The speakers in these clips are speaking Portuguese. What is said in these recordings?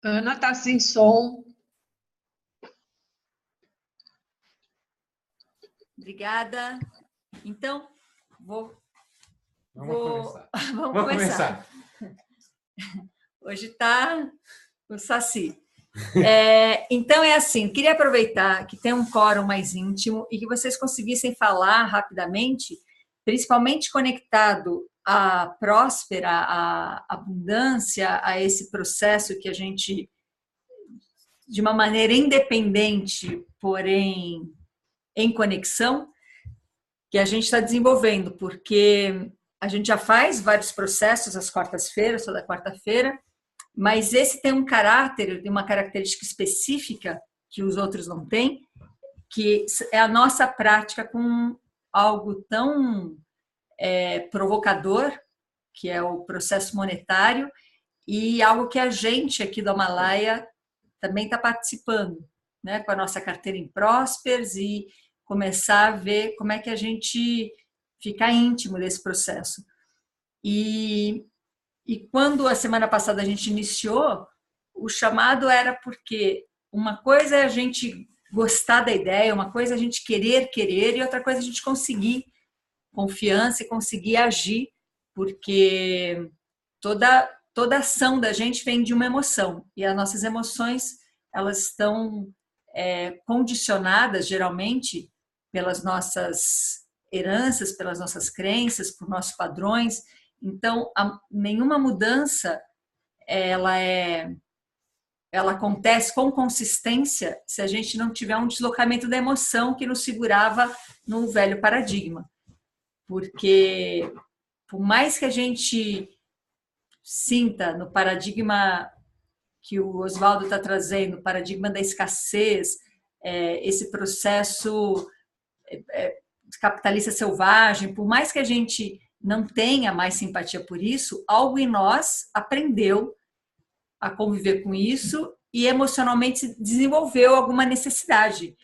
Ana está sem som. Obrigada. Então, vamos Vamos começar. Hoje está o Saci. Então, é assim, queria aproveitar que tem um quórum mais íntimo e que vocês conseguissem falar rapidamente, principalmente conectado à próspera, à abundância, a esse processo que a gente, de uma maneira independente, porém em conexão, que a gente está desenvolvendo, porque a gente já faz vários processos às quartas-feiras, toda quarta-feira, mas esse tem um caráter, tem uma característica específica que os outros não têm, que é a nossa prática com algo tão provocador, que é o processo monetário, e algo que a gente aqui do Himalaia também está participando, né, com a nossa carteira em Prospers e começar a ver como é que a gente fica íntimo desse processo. E quando a semana passada a gente iniciou, o chamado era porque uma coisa é a gente gostar da ideia, uma coisa é a gente querer, e outra coisa é a gente conseguir confiança e conseguir agir, porque toda ação da gente vem de uma emoção, e as nossas emoções, elas estão condicionadas, geralmente, pelas nossas heranças, pelas nossas crenças, por nossos padrões. Então, nenhuma mudança ela acontece com consistência se a gente não tiver um deslocamento da emoção que nos segurava no velho paradigma. Porque, por mais que a gente sinta no paradigma que o Oswaldo está trazendo, o paradigma da escassez, esse processo capitalista selvagem, por mais que a gente não tenha mais simpatia por isso, algo em nós aprendeu a conviver com isso e emocionalmente desenvolveu alguma necessidade,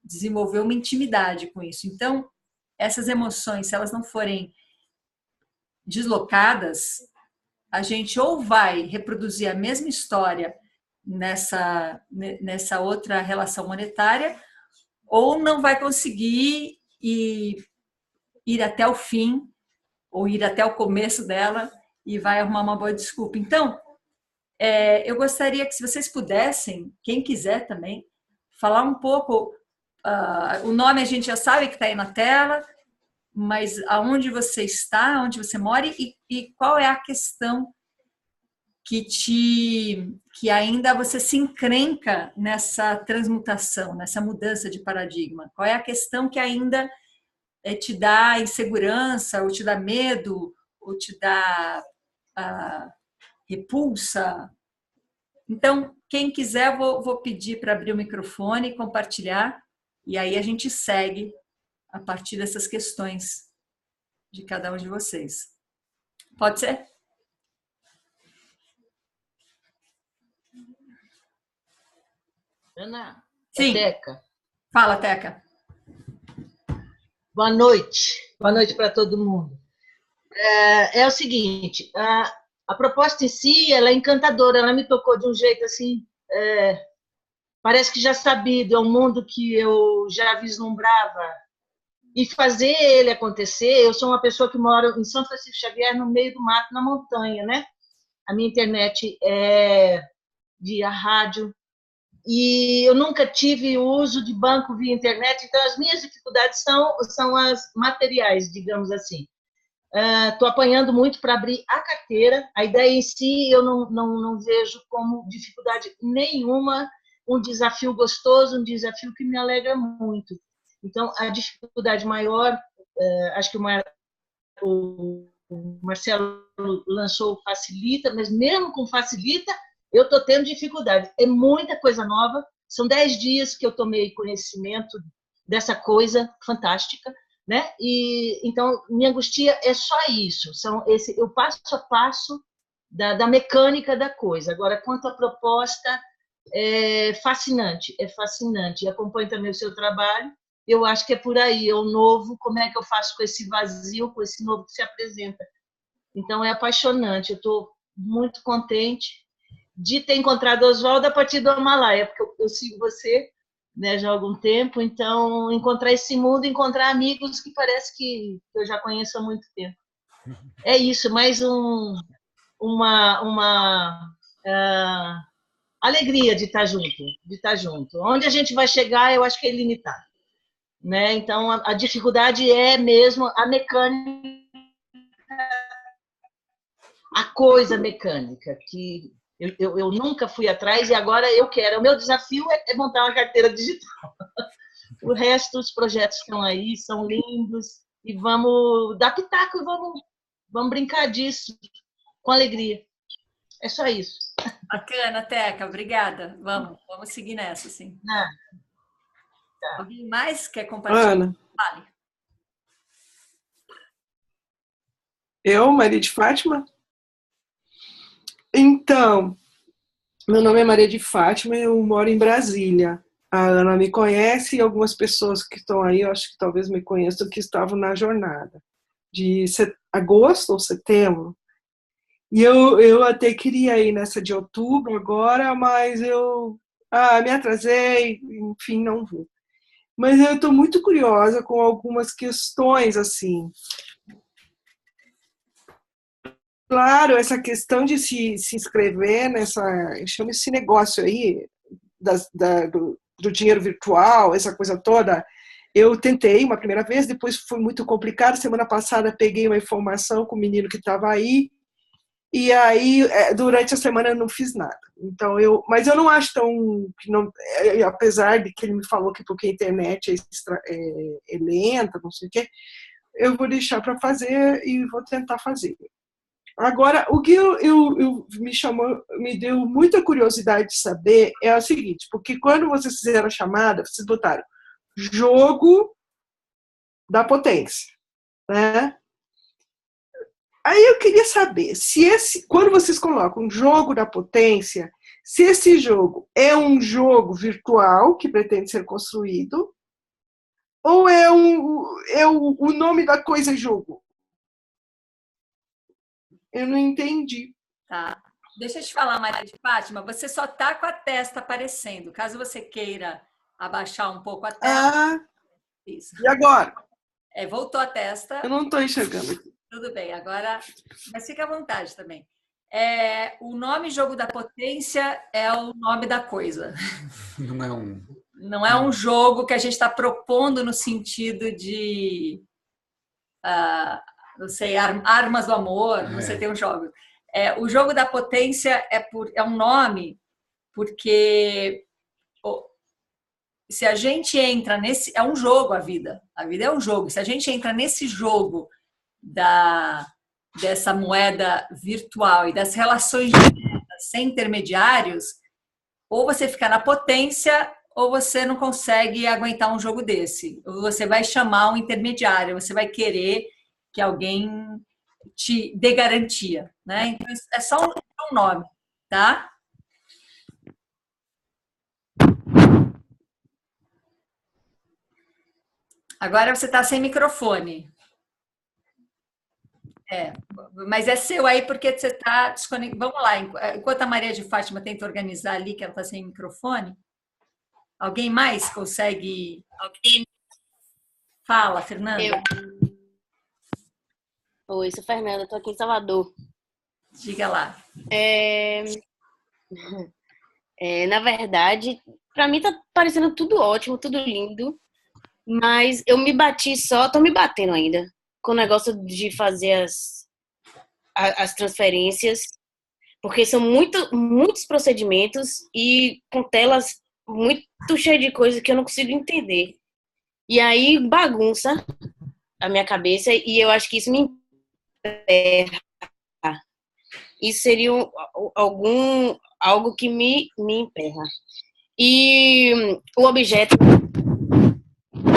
desenvolveu uma intimidade com isso. Então, essas emoções, se elas não forem deslocadas, a gente ou vai reproduzir a mesma história nessa outra relação monetária, ou não vai conseguir ir até o fim, ou ir até o começo dela, e vai arrumar uma boa desculpa. Então, eu gostaria que, se vocês pudessem, quem quiser também, falar um pouco, o nome a gente já sabe que está aí na tela, mas aonde você está, onde você mora, e qual é a questão que ainda você se encrenca nessa transmutação, nessa mudança de paradigma? Qual é a questão que ainda te dá insegurança, ou te dá medo, ou te dá repulsa? Então, quem quiser, vou pedir para abrir o microfone e compartilhar, e aí a gente segue a partir dessas questões de cada um de vocês. Pode ser? Ana, Sim. Teca. Fala, Teca. Boa noite. Boa noite para todo mundo. É o seguinte, a proposta em si, ela é encantadora, ela me tocou de um jeito assim, parece que já sabido, é um mundo que eu já vislumbrava, e fazer ele acontecer. Eu sou uma pessoa que mora em São Francisco Xavier, no meio do mato, na montanha, né? A minha internet é via rádio, e eu nunca tive o uso de banco via internet, então as minhas dificuldades são as materiais, digamos assim. Estou apanhando muito para abrir a carteira. A ideia em si eu não vejo como dificuldade nenhuma, um desafio gostoso, um desafio que me alegra muito. Então, a dificuldade maior, acho que o Marcelo lançou o Facilita, mas mesmo com Facilita, eu estou tendo dificuldade. É muita coisa nova, são 10 dias que eu tomei conhecimento dessa coisa fantástica, né? E então minha angustia é só isso, o passo a passo da mecânica da coisa. Agora, quanto à proposta, é fascinante. Acompanho também o seu trabalho. Eu acho que é por aí, é o novo. Como é que eu faço com esse vazio, com esse novo que se apresenta? Então é apaixonante. Eu estou muito contente. de ter encontrado o Oswaldo a partir do Himalaia, porque eu sigo você, né, já há algum tempo, então encontrar esse mundo, encontrar amigos que parece que eu já conheço há muito tempo. É isso, mais uma alegria de estar junto, de estar junto. Onde a gente vai chegar, eu acho que é ilimitado, né? Então a dificuldade é mesmo a mecânica, a coisa mecânica que eu nunca fui atrás e agora eu quero. O meu desafio é montar uma carteira digital. O resto, os projetos estão aí, são lindos e vamos dar pitaco e vamos brincar disso com alegria. É só isso. Bacana, Teca, obrigada. Vamos seguir nessa, sim. Tá. Alguém mais quer compartilhar? Ana. Vale. Eu, Maria de Fátima? Então, meu nome é Maria de Fátima e eu moro em Brasília. A Ana me conhece e algumas pessoas que estão aí, eu acho que talvez me conheçam, que estavam na jornada de agosto ou setembro. E eu até queria ir nessa de outubro agora, mas eu me atrasei, enfim, não vou. Mas eu estou muito curiosa com algumas questões, assim. Claro, essa questão de se inscrever chama esse negócio aí, do dinheiro virtual, essa coisa toda. Eu tentei uma primeira vez, depois foi muito complicado. Semana passada peguei uma informação com o menino que estava aí, e aí durante a semana eu não fiz nada. Então mas eu não acho apesar de que ele me falou que porque a internet é lenta, não sei o quê, eu vou deixar para fazer e vou tentar fazer. Agora, o que me deu muita curiosidade de saber é o seguinte, porque quando vocês fizeram a chamada, vocês botaram jogo da potência, né? Aí eu queria saber quando vocês colocam jogo da potência, se esse jogo é um jogo virtual que pretende ser construído, ou o nome da coisa é jogo? Eu não entendi. Tá. Deixa eu te falar, Maria de Fátima, você só está com a testa aparecendo. Caso você queira abaixar um pouco a tela. Isso. E agora? Voltou a testa. Eu não estou enxergando aqui. Tudo bem, agora. Mas fica à vontade também. O nome jogo da potência é o nome da coisa. Não é um jogo que a gente está propondo no sentido de. Não sei, armas do amor, não sei, tem um jogo. O jogo da potência é um nome porque se a gente entra nesse... É um jogo a vida é um jogo. Se a gente entra nesse jogo dessa moeda virtual e das relações sem intermediários, ou você fica na potência ou você não consegue aguentar um jogo desse. Ou você vai chamar um intermediário, você vai querer que alguém te dê garantia, né? Então, é só um nome, tá? Agora você está sem microfone. Mas é seu aí porque você está desconectado. Vamos lá, enquanto a Maria de Fátima tenta organizar ali, que ela está sem microfone, alguém mais consegue? Fala, Fernanda. Oi, sou Fernanda, estou aqui em Salvador. Diga lá. Na verdade, para mim tá parecendo tudo ótimo, tudo lindo, mas eu me bati tô me batendo ainda com o negócio de fazer as transferências, porque são muitos procedimentos e com telas muito cheias de coisas que eu não consigo entender. E aí bagunça a minha cabeça e eu acho que isso me emperra. Isso seria algo que me emperra. E o objeto,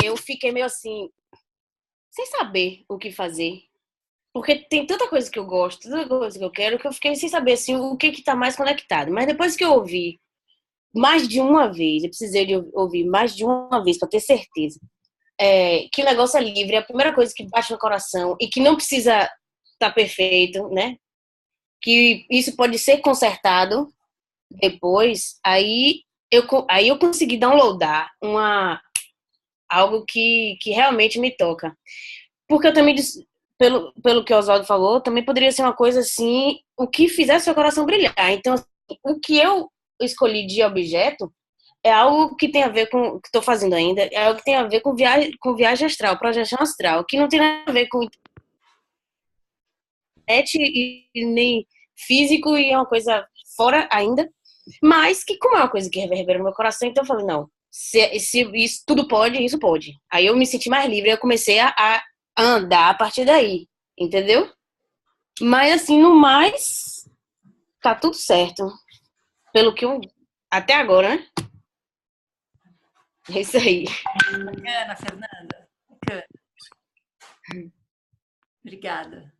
eu fiquei meio assim, sem saber o que fazer. Porque tem tanta coisa que eu gosto, tanta coisa que eu quero, que eu fiquei sem saber assim, o que está mais conectado. Mas depois que eu ouvi mais de uma vez, eu precisei de ouvir mais de uma vez para ter certeza que o negócio é livre, é a primeira coisa que bate no coração e que não precisa estar perfeito, né? Que isso pode ser consertado. depois, aí eu consegui downloadar algo que realmente me toca. Porque eu também, pelo que o Oswaldo falou, também poderia ser uma coisa assim, o que fizesse seu coração brilhar. Então, assim, o que eu escolhi de objeto é algo que tem a ver com o que estou fazendo ainda, é algo que tem a ver com viagem astral, projeção astral, que não tem nada a ver com internet e nem físico, e é uma coisa fora ainda, mas que como é uma coisa que reverbera no meu coração, então eu falei, não, se isso tudo pode, isso pode. Aí eu me senti mais livre, eu comecei a andar a partir daí, entendeu? Mas assim, no mais, tá tudo certo. Pelo que eu... Até agora, né? É isso aí. Bacana, Fernanda. Bacana. Obrigada.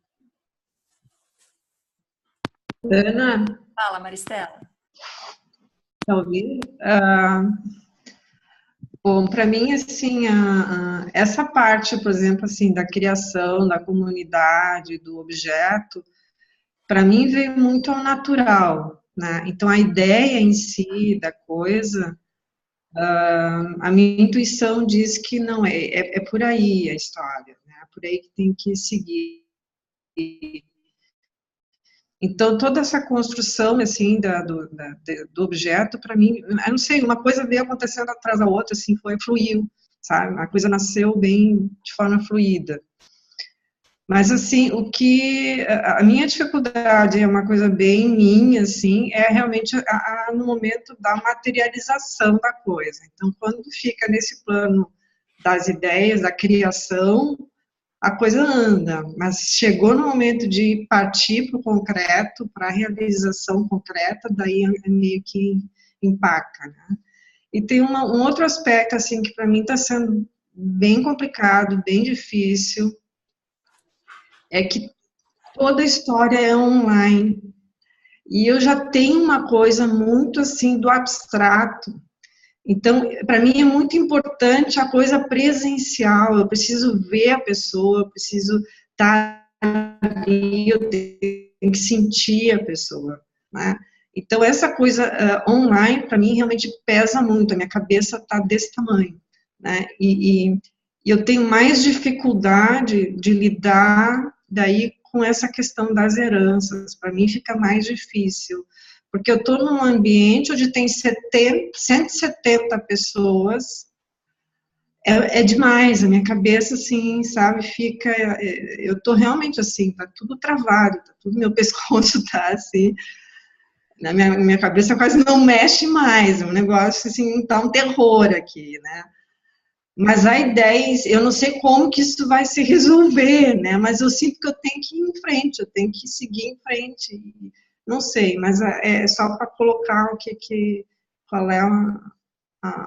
Ana, Fala, Maristela. tá ouvindo? Bom, para mim, assim, essa parte, por exemplo, assim, da criação, da comunidade, do objeto, para mim veio muito ao natural, né? Então, a ideia em si da coisa, a minha intuição diz que não é por aí a história, né? É por aí que tem que seguir. Então, toda essa construção, assim, do objeto, para mim, eu não sei, uma coisa veio acontecendo atrás da outra, assim, fluiu, sabe? A coisa nasceu bem, de forma fluida. Mas, assim, a minha dificuldade é uma coisa bem minha, assim, é realmente no momento da materialização da coisa. Então, quando fica nesse plano das ideias, da criação, a coisa anda, mas chegou no momento de partir para o concreto, para a realização concreta, daí é meio que empaca, né? E tem um outro aspecto, assim, que para mim está sendo bem complicado, bem difícil, é que toda a história é online, e eu já tenho uma coisa muito, assim, do abstrato. Então, para mim é muito importante a coisa presencial, eu preciso ver a pessoa, eu preciso estar ali, eu tenho que sentir a pessoa, né? Então, essa coisa online, para mim, realmente pesa muito, a minha cabeça está desse tamanho, né? E eu tenho mais dificuldade de lidar daí com essa questão das heranças, para mim fica mais difícil, porque eu estou num ambiente onde tem 170 pessoas, é demais, a minha cabeça, assim, sabe, eu estou realmente assim, tá tudo travado, tá tudo, meu pescoço tá assim, na minha cabeça quase não mexe mais, é um negócio, assim, tá um terror aqui, né, mas a ideia, eu não sei como que isso vai se resolver, né, mas eu sinto que eu tenho que ir em frente, eu tenho que seguir em frente, não sei, mas é só para colocar qual é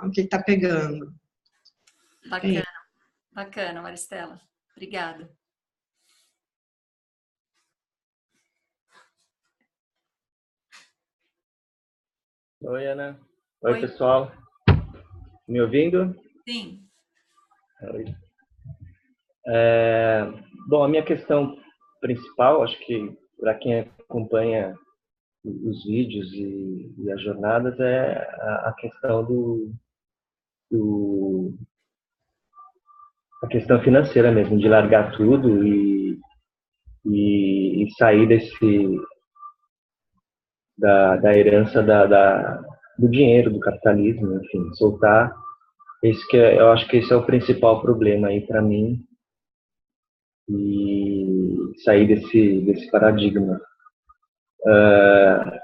o que está pegando. Bacana, bacana, Maristela. Obrigada. Oi, Ana. Oi, pessoal. Me ouvindo? Sim. Oi. Bom, a minha questão principal, acho que para quem acompanha os vídeos e as jornadas, é a questão a questão financeira mesmo, de largar tudo e sair da herança do dinheiro, do capitalismo, enfim, soltar. Eu acho que esse é o principal problema aí para mim, e sair desse paradigma.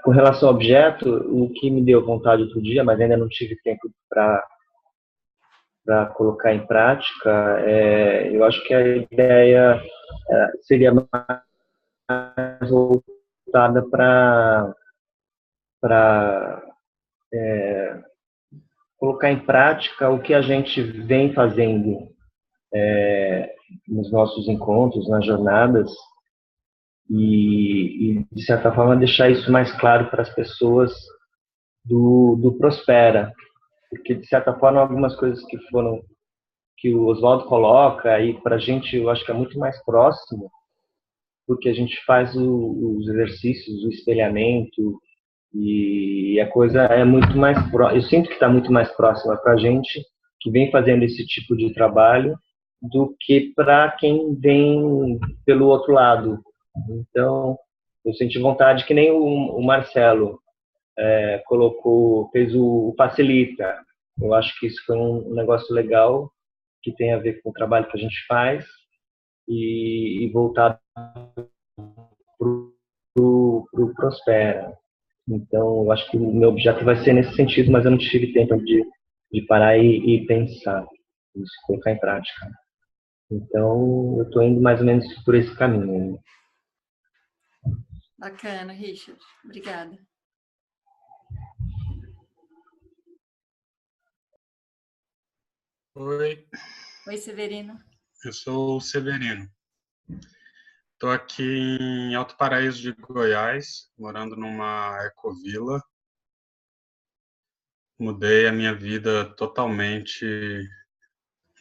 Com relação ao objeto, o que me deu vontade outro dia, mas ainda não tive tempo para colocar em prática, eu acho que a ideia seria mais voltada para colocar em prática o que a gente vem fazendo nos nossos encontros, nas jornadas, e de certa forma deixar isso mais claro para as pessoas do Prospera, porque de certa forma algumas coisas que o Oswaldo coloca aí para a gente, eu acho que é muito mais próximo, porque a gente faz os exercícios, o espelhamento E a coisa é muito mais eu sinto que está muito mais próxima para a gente que vem fazendo esse tipo de trabalho do que para quem vem pelo outro lado. Então, eu senti vontade, que nem o Marcelo fez o Facilita. Eu acho que isso foi um negócio legal, que tem a ver com o trabalho que a gente faz e voltado para o Prospera. Então, eu acho que o meu objeto vai ser nesse sentido, mas eu não tive tempo de parar e pensar, isso, colocar em prática. Então, eu estou indo mais ou menos por esse caminho. Bacana, Richard. Obrigada. Oi. Oi, Severino. Eu sou o Severino. Estou aqui em Alto Paraíso de Goiás, morando numa ecovila. Mudei a minha vida totalmente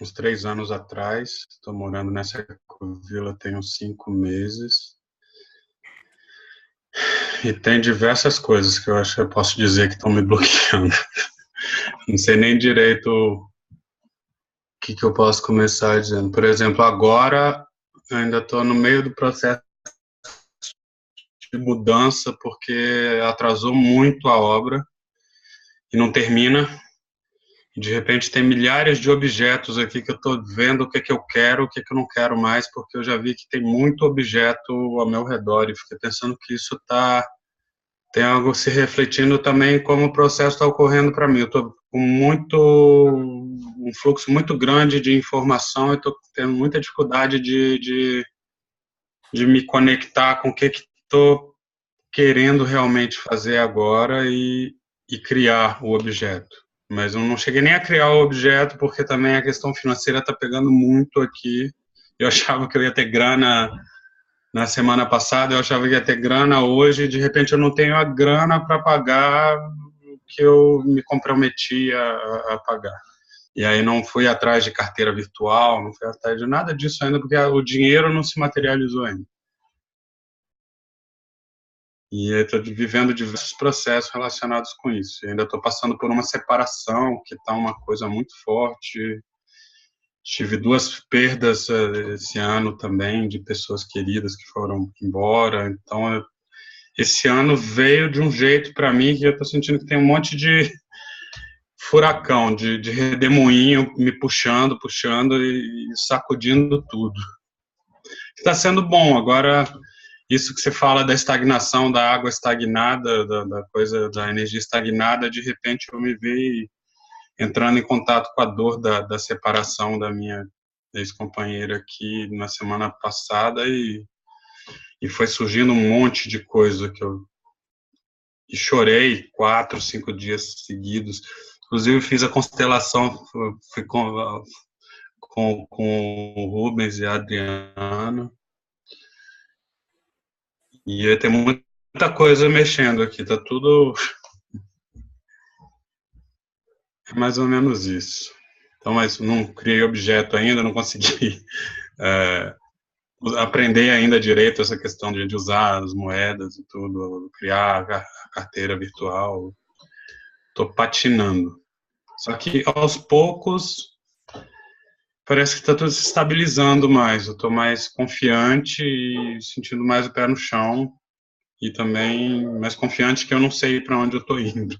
uns 3 anos atrás. Estou morando nessa ecovila tem uns 5 meses. E tem diversas coisas que eu acho que eu posso dizer que estão me bloqueando. Não sei nem direito o que eu posso começar dizendo. Por exemplo, agora eu ainda estou no meio do processo de mudança, porque atrasou muito a obra e não termina. De repente tem milhares de objetos aqui que eu estou vendo o que eu quero, o que eu não quero mais, porque eu já vi que tem muito objeto ao meu redor e fiquei pensando que isso tem algo se refletindo também como o processo está ocorrendo para mim. Eu estou com um fluxo muito grande de informação e estou tendo muita dificuldade de me conectar com o que estou querendo realmente fazer agora e criar o objeto. Mas eu não cheguei nem a criar o objeto, porque também a questão financeira está pegando muito aqui. Eu achava que eu ia ter grana na semana passada, eu achava que ia ter grana hoje, e de repente eu não tenho a grana para pagar o que eu me comprometi a pagar. E aí não fui atrás de carteira virtual, não fui atrás de nada disso ainda, porque o dinheiro não se materializou ainda. E eu estou vivendo diversos processos relacionados com isso. Eu ainda estou passando por uma separação, que está uma coisa muito forte. Tive 2 perdas esse ano também, de pessoas queridas que foram embora. Então, esse ano veio de um jeito para mim que eu estou sentindo que tem um monte de furacão, de redemoinho me puxando e sacudindo tudo. Está sendo bom. Agora, isso que você fala da estagnação, da água estagnada, da coisa, da energia estagnada, de repente eu me vi entrando em contato com a dor da separação da minha ex-companheira aqui na semana passada e foi surgindo um monte de coisa e chorei 4, 5 dias seguidos. Inclusive fiz a constelação, fui com o Rubens e a Adriana. E tem muita coisa mexendo aqui, tá tudo mais ou menos isso. Então, mas não criei objeto ainda, não consegui aprender ainda direito essa questão de usar as moedas e tudo, criar a carteira virtual. Estou patinando. Só que aos poucos parece que está tudo se estabilizando mais. Eu estou mais confiante e sentindo mais o pé no chão e também mais confiante que eu não sei para onde eu estou indo.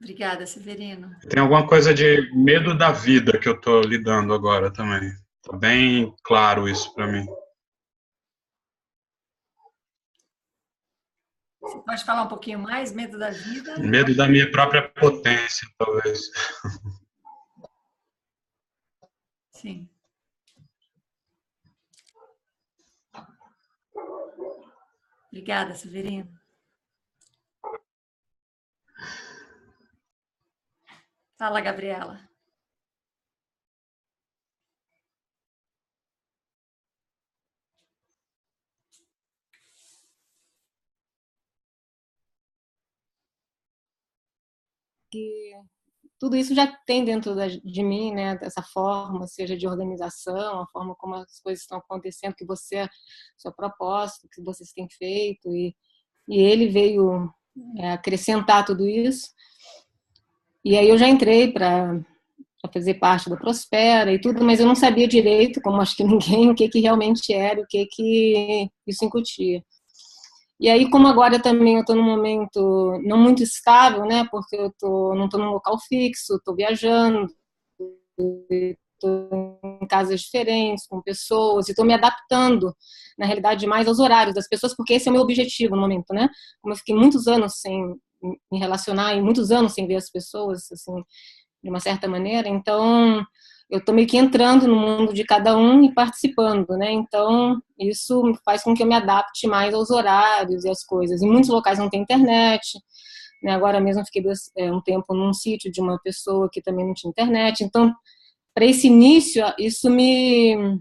Obrigada, Severino. Tem alguma coisa de medo da vida que eu estou lidando agora também. Está bem claro isso para mim. Você pode falar um pouquinho mais? Medo da vida? Medo da minha própria potência, talvez. Sim. Obrigada, Severino. Fala, Gabriela. Que tudo isso já tem dentro de mim, né, dessa forma, seja de organização, a forma como as coisas estão acontecendo, que você, sua proposta, que vocês têm feito, e ele veio acrescentar tudo isso. E aí eu já entrei para fazer parte da Prospera e tudo, mas eu não sabia direito, como acho que ninguém, o que realmente era, o que isso incutia. E aí, como agora também eu estou num momento não muito estável, né, porque não estou num local fixo, estou viajando, estou em casas diferentes, com pessoas, e estou me adaptando, na realidade, mais aos horários das pessoas, porque esse é o meu objetivo no momento, né? Como eu fiquei muitos anos sem me relacionar e muitos anos sem ver as pessoas, assim, de uma certa maneira, então eu estou meio que entrando no mundo de cada um e participando, né? Então isso faz com que eu me adapte mais aos horários e às coisas. Em muitos locais não tem internet, né? Agora mesmo eu fiquei um tempo num sítio de uma pessoa que também não tinha internet. Então, para esse início, isso me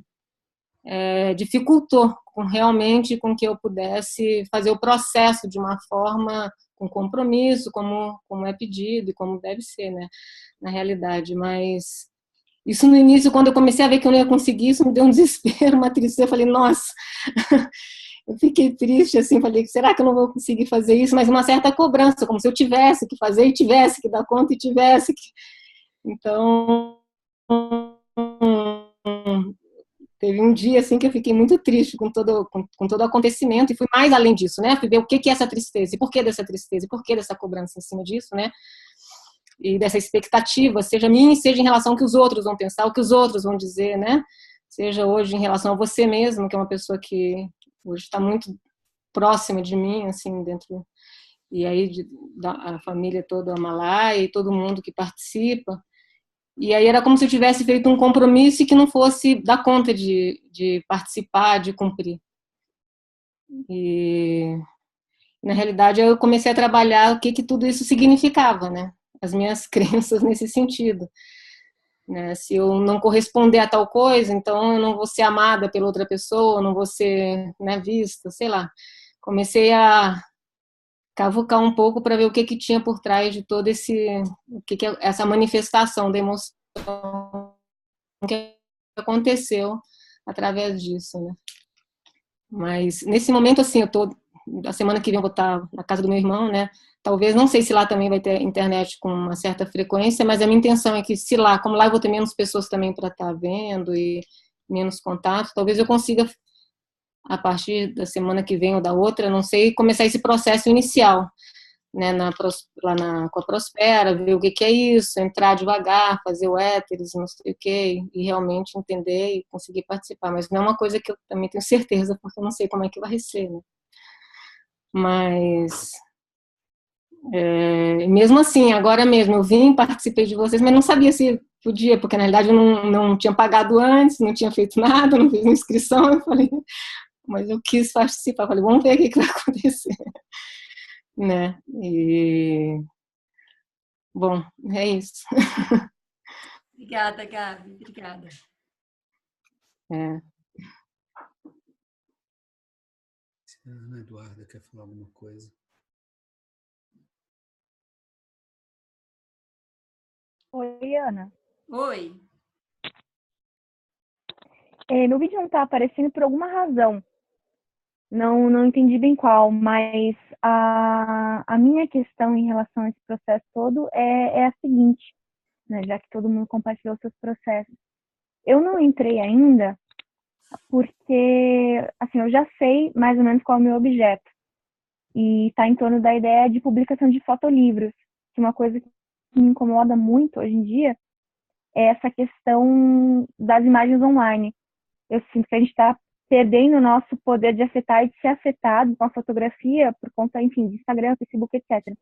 dificultou realmente com que eu pudesse fazer o processo de uma forma com compromisso, como é pedido e como deve ser, né? Na realidade, mas isso no início, quando eu comecei a ver que eu não ia conseguir, isso me deu um desespero, uma tristeza. Eu falei, nossa, eu fiquei triste, assim, falei, será que eu não vou conseguir fazer isso? Mas uma certa cobrança, como se eu tivesse que fazer e tivesse que dar conta e tivesse que... Então, teve um dia, assim, que eu fiquei muito triste com todo o acontecimento e fui mais além disso, né? Fui ver o que é essa tristeza, e por que dessa tristeza, e por que dessa cobrança em cima disso, né? E dessa expectativa, seja minha, seja em relação ao que os outros vão pensar, o que os outros vão dizer, né? Seja hoje em relação a você mesmo, que é uma pessoa que hoje está muito próxima de mim, assim, dentro... E aí a família toda, a Malai, e todo mundo que participa. E aí era como se eu tivesse feito um compromisso e que não fosse dar conta de participar, de cumprir. E, na realidade, eu comecei a trabalhar o que tudo isso significava, né? As minhas crenças nesse sentido. Né? Se eu não corresponder a tal coisa, então eu não vou ser amada pela outra pessoa, não vou ser, né, vista, sei lá. Comecei a cavucar um pouco para ver o que tinha por trás de todo essa manifestação da emoção que aconteceu através disso, né? Mas nesse momento, assim, a semana que vem eu vou estar na casa do meu irmão, né? Talvez, não sei se lá também vai ter internet com uma certa frequência, mas a minha intenção é que como lá eu vou ter menos pessoas também para estar vendo e menos contato, talvez eu consiga, a partir da semana que vem ou da outra, não sei, começar esse processo inicial, né, com a Prospera, ver o que é isso, entrar devagar, fazer o éteres, não sei o que, e realmente entender e conseguir participar. Mas não é uma coisa que eu também tenho certeza, porque eu não sei como é que vai ser, né? Mas, mesmo assim, agora mesmo, eu vim, participei de vocês, mas não sabia se podia, porque na realidade eu não tinha pagado antes, não tinha feito nada, não fiz inscrição, eu falei, mas eu quis participar, falei, vamos ver o que vai acontecer. Né? E bom, é isso. Obrigada, Gabi. Obrigada. A Ana Eduarda quer falar alguma coisa? Oi, Ana. Oi. Meu vídeo não está aparecendo por alguma razão. Não entendi bem qual, mas a minha questão em relação a esse processo todo é a seguinte, né, já que todo mundo compartilhou seus processos. Eu não entrei ainda porque, assim, eu já sei mais ou menos qual é o meu objeto. E está em torno da ideia de publicação de fotolivros, que uma coisa que me incomoda muito hoje em dia é essa questão das imagens online. Eu sinto que a gente está perdendo o nosso poder de afetar e de ser afetado com a fotografia por conta, enfim, de Instagram, Facebook, etc.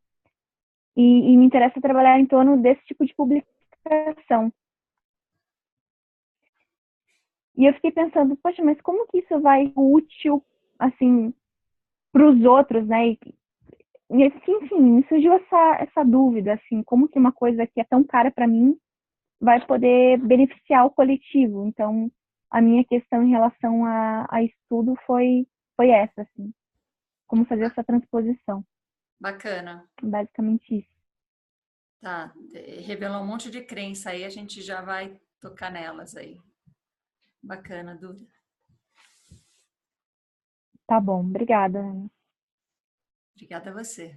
E me interessa trabalhar em torno desse tipo de publicação. E eu fiquei pensando, poxa, mas como que isso vai ser útil, assim, para os outros, né? E enfim, me surgiu essa dúvida, assim, como que uma coisa que é tão cara para mim vai poder beneficiar o coletivo. Então, a minha questão em relação a estudo foi essa, assim, como fazer essa transposição. Bacana. Basicamente isso. Tá, revelou um monte de crença aí, a gente já vai tocar nelas aí. Bacana, Duda. Tá bom, obrigada, Ana. Obrigada a você.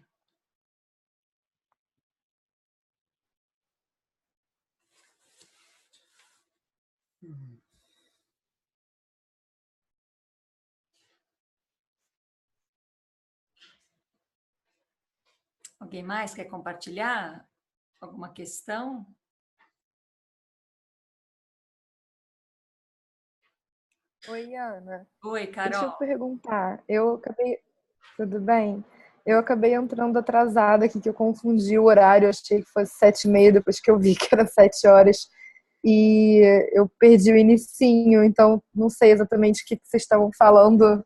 Alguém mais quer compartilhar alguma questão? Oi, Ana. Oi, Deixa eu Carol. perguntar. Tudo bem? Eu acabei entrando atrasada aqui, que eu confundi o horário, achei que fosse 7h30, depois que eu vi que era 7 horas. E eu perdi o inicinho, então não sei exatamente o que vocês estavam falando.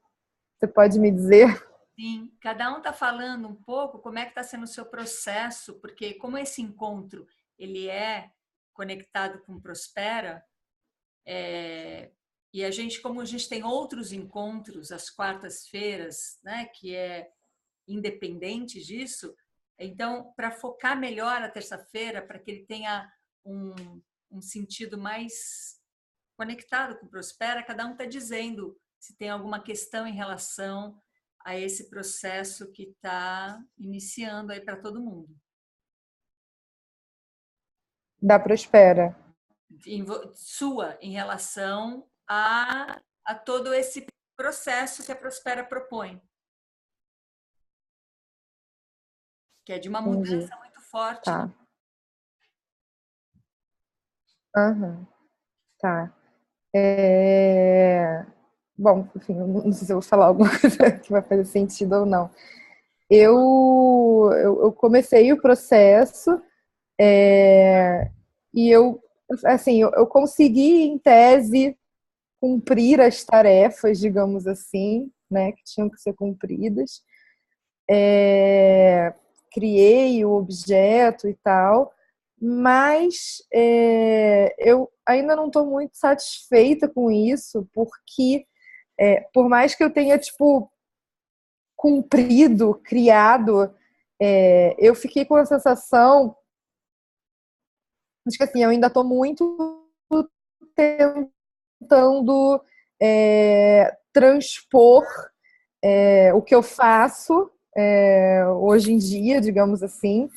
Você pode me dizer? Sim, cada um está falando um pouco como é que está sendo o seu processo, porque como esse encontro ele é conectado com o Prospera, e como a gente tem outros encontros às quartas-feiras, né, que é independente disso, então, para focar melhor a terça-feira, para que ele tenha um sentido mais conectado com o Prospera, cada um está dizendo se tem alguma questão em relação a esse processo que está iniciando aí para todo mundo. Da Prospera. Sua, em relação a todo esse processo que a Prospera propõe. Que é de uma mudança Entendi. muito forte. Tá. Né? Uhum. Tá. Bom, enfim, eu não sei se eu vou falar alguma coisa que vai fazer sentido ou não. Eu comecei o processo e eu consegui, em tese, cumprir as tarefas, digamos assim, né, que tinham que ser cumpridas. Criei o objeto e tal, mas eu ainda não estou muito satisfeita com isso, porque por mais que eu tenha, tipo, cumprido, criado, eu fiquei com a sensação de que, assim, eu ainda estou muito tentando transpor o que eu faço hoje em dia, digamos assim,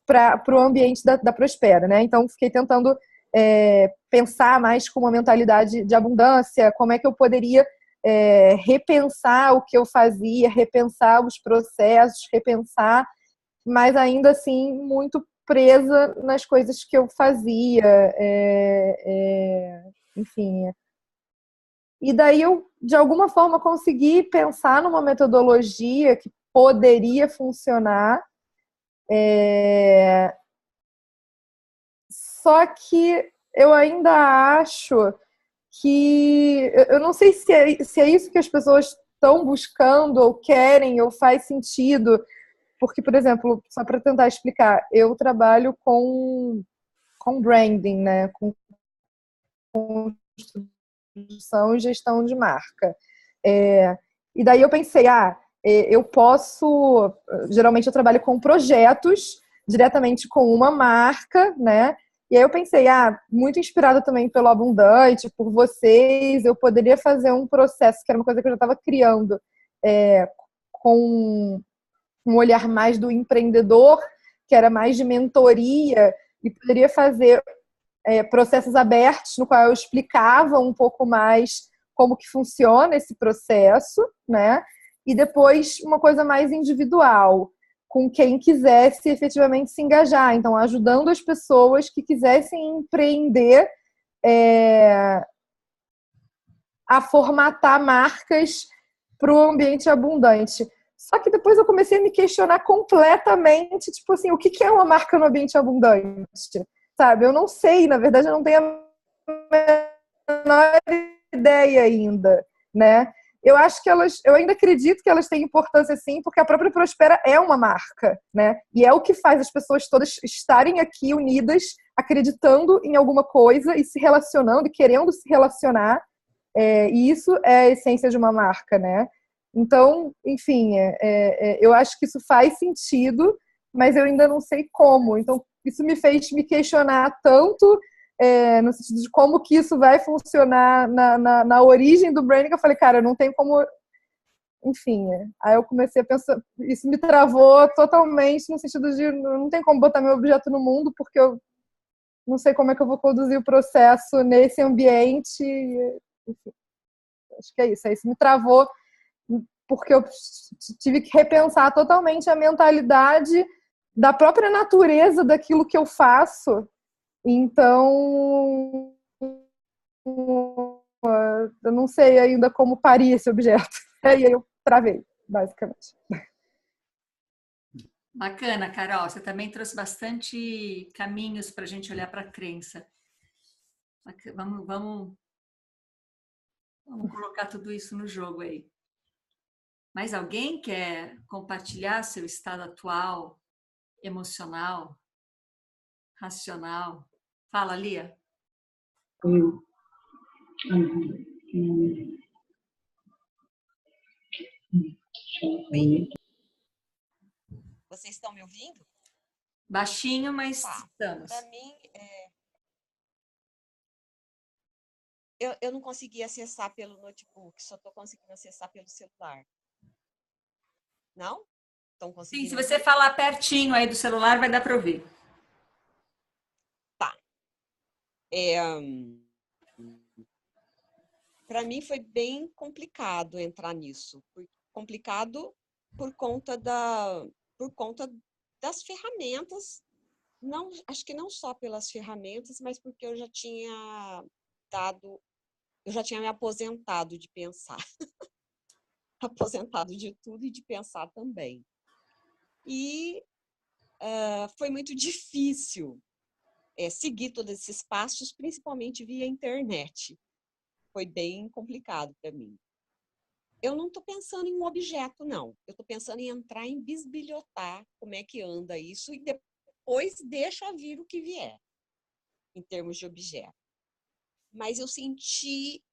para o ambiente da Prospera, né? Então, fiquei tentando pensar mais com uma mentalidade de abundância, como é que eu poderia repensar o que eu fazia, repensar os processos, repensar, mas ainda assim muito presa nas coisas que eu fazia, enfim. E daí eu, de alguma forma, consegui pensar numa metodologia que poderia funcionar, só que eu ainda acho que eu não sei se é isso que as pessoas estão buscando ou querem ou faz sentido, porque, por exemplo, só para tentar explicar, eu trabalho com branding, né, com construção e gestão de marca. E daí eu pensei, eu posso, geralmente eu trabalho com projetos diretamente com uma marca, né? E aí eu pensei, muito inspirada também pelo Abundante, por vocês, eu poderia fazer um processo, que era uma coisa que eu já estava criando, com um olhar mais do empreendedor, que era mais de mentoria, e poderia fazer processos abertos, no qual eu explicava um pouco mais como que funciona esse processo, né? E depois uma coisa mais individual, com quem quisesse efetivamente se engajar. Então, ajudando as pessoas que quisessem empreender a formatar marcas para o ambiente abundante. Só que depois eu comecei a me questionar completamente, tipo assim, o que é uma marca no ambiente abundante? Sabe? Eu não sei, na verdade, eu não tenho a menor ideia ainda, né? Eu acho que eu ainda acredito que elas têm importância sim, porque a própria Prospera é uma marca, né? E é o que faz as pessoas todas estarem aqui unidas, acreditando em alguma coisa e se relacionando, e querendo se relacionar. E isso é a essência de uma marca, né? Então, enfim, eu acho que isso faz sentido, mas eu ainda não sei como. Então, isso me fez me questionar tanto no sentido de como que isso vai funcionar na origem do branding, que eu falei, cara, não tem como... Enfim, aí eu comecei a pensar, isso me travou totalmente no sentido de não tem como botar meu objeto no mundo, porque eu não sei como é que eu vou conduzir o processo nesse ambiente. Enfim, acho que é isso. Aí isso me travou, porque eu tive que repensar totalmente a mentalidade da própria natureza daquilo que eu faço. Então, eu não sei ainda como parir esse objeto. Aí eu travei, basicamente. Bacana, Carol. Você também trouxe bastante caminhos para a gente olhar para a crença. Vamos colocar tudo isso no jogo aí. Mais alguém quer compartilhar seu estado atual, emocional, racional? Fala, Lia. Vocês estão me ouvindo? Baixinho, mas Tá. estamos. Para mim, eu não consegui acessar pelo notebook, só estou conseguindo acessar pelo celular. Não? Estão conseguindo? Sim, se você falar pertinho aí do celular, vai dar para ouvir. Tá. Para mim foi bem complicado entrar nisso. Complicado por conta das ferramentas. Não, acho que não só pelas ferramentas, mas porque eu já tinha me aposentado de pensar. Aposentado de tudo e de pensar também. E foi muito difícil seguir todos esses passos, principalmente via internet. Foi bem complicado para mim. Eu não estou pensando em um objeto, não. Eu estou pensando em entrar em bisbilhotar como é que anda isso e depois deixa vir o que vier, em termos de objeto. Mas eu senti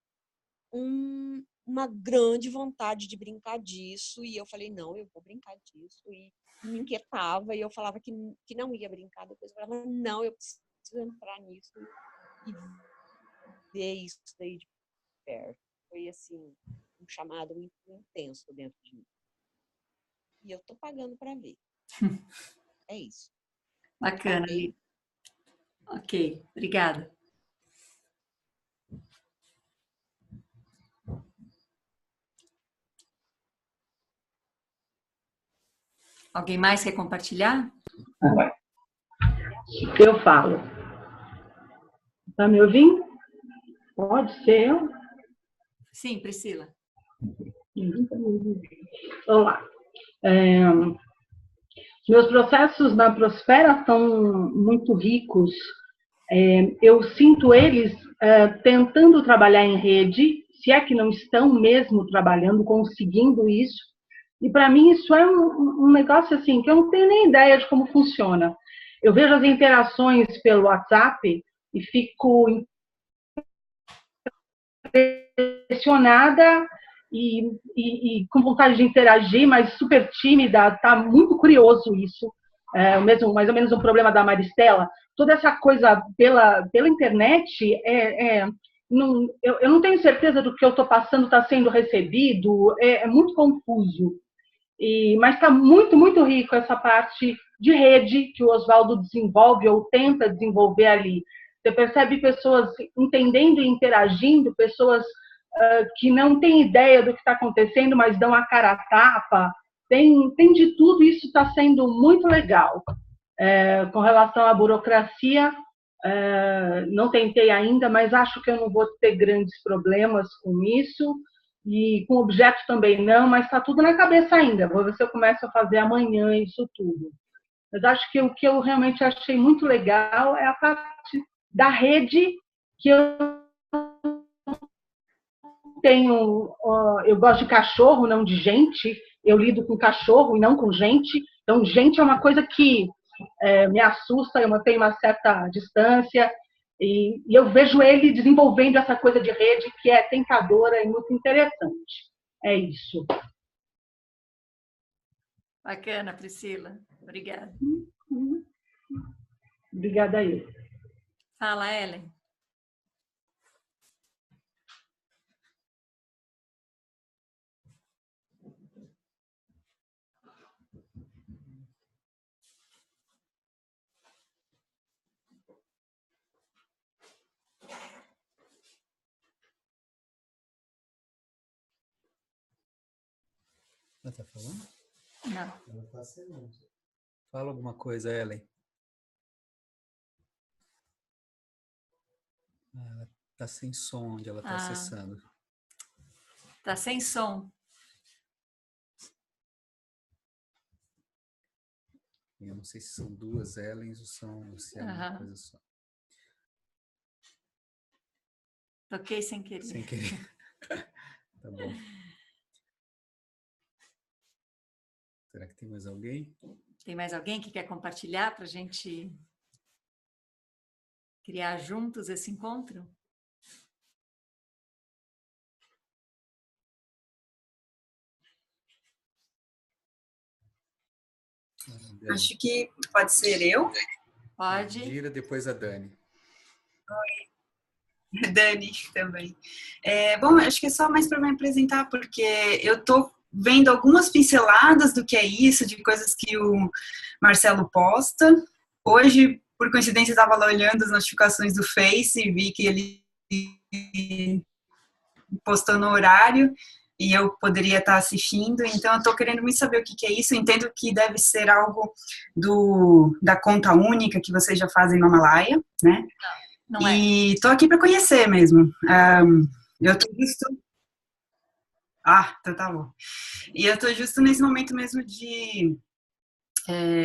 uma grande vontade de brincar disso e eu falei, não, eu vou brincar disso. E me inquietava e eu falava que não ia brincar. Depois eu falava, não, eu preciso entrar nisso e ver isso daí de perto. Foi assim, um chamado muito intenso dentro de mim. E eu tô pagando para ver. É isso. Bacana. Ok, obrigada. Alguém mais quer compartilhar? Eu falo. Tá me ouvindo? Pode ser eu? Sim, Priscila. Vamos lá. Meus processos na Prospera são muito ricos. Eu sinto eles tentando trabalhar em rede, se é que não estão mesmo trabalhando, conseguindo isso. E para mim isso é um negócio assim que eu não tenho nem ideia de como funciona. Eu vejo as interações pelo WhatsApp e fico impressionada e com vontade de interagir, mas super tímida. Tá muito curioso isso. Mais ou menos um problema da Maristela. Toda essa coisa pela internet, eu não tenho certeza do que eu estou passando está sendo recebido, é muito confuso. Mas está muito, muito rico essa parte de rede que o Oswaldo desenvolve ou tenta desenvolver ali. Você percebe pessoas entendendo e interagindo, pessoas que não têm ideia do que está acontecendo, mas dão a cara a tapa. Tem de tudo, isso está sendo muito legal. Com relação à burocracia, não tentei ainda, mas acho que eu não vou ter grandes problemas com isso. E com objeto também não, mas está tudo na cabeça ainda. Vou ver se eu começo a fazer amanhã isso tudo. Mas acho que o que eu realmente achei muito legal é a parte da rede que eu tenho. Eu gosto de cachorro, não de gente. Eu lido com cachorro e não com gente. Então, gente é uma coisa que me assusta, eu mantenho uma certa distância. E eu vejo ele desenvolvendo essa coisa de rede que é tentadora e muito interessante. É isso. Bacana, Priscila. Obrigada. Obrigada aí. Fala, Ellen. Ela está falando? Não. Ela está acenando. Fala alguma coisa, Ellen. Ela está sem som onde ela está acessando. Está sem som. Eu não sei se são duas Ellens ou se é uma coisa só. Toquei sem querer. Sem querer. Tá bom. Será que tem mais alguém? Tem mais alguém que quer compartilhar para a gente criar juntos esse encontro? Acho que pode ser eu. Pode. Gira, depois a Dani. Oi. Dani também. Bom, acho que é só mais para me apresentar, porque eu estou vendo algumas pinceladas do que é isso, de coisas que o Marcelo posta. Hoje, por coincidência, eu estava lá olhando as notificações do Face e vi que ele postou no horário e eu poderia estar assistindo, então eu estou querendo muito saber o que é isso. Eu entendo que deve ser algo da conta única que vocês já fazem no Himalaia, né? Não é. E estou aqui para conhecer mesmo. Eu estou justo... então tá bom. E eu estou justo nesse momento mesmo de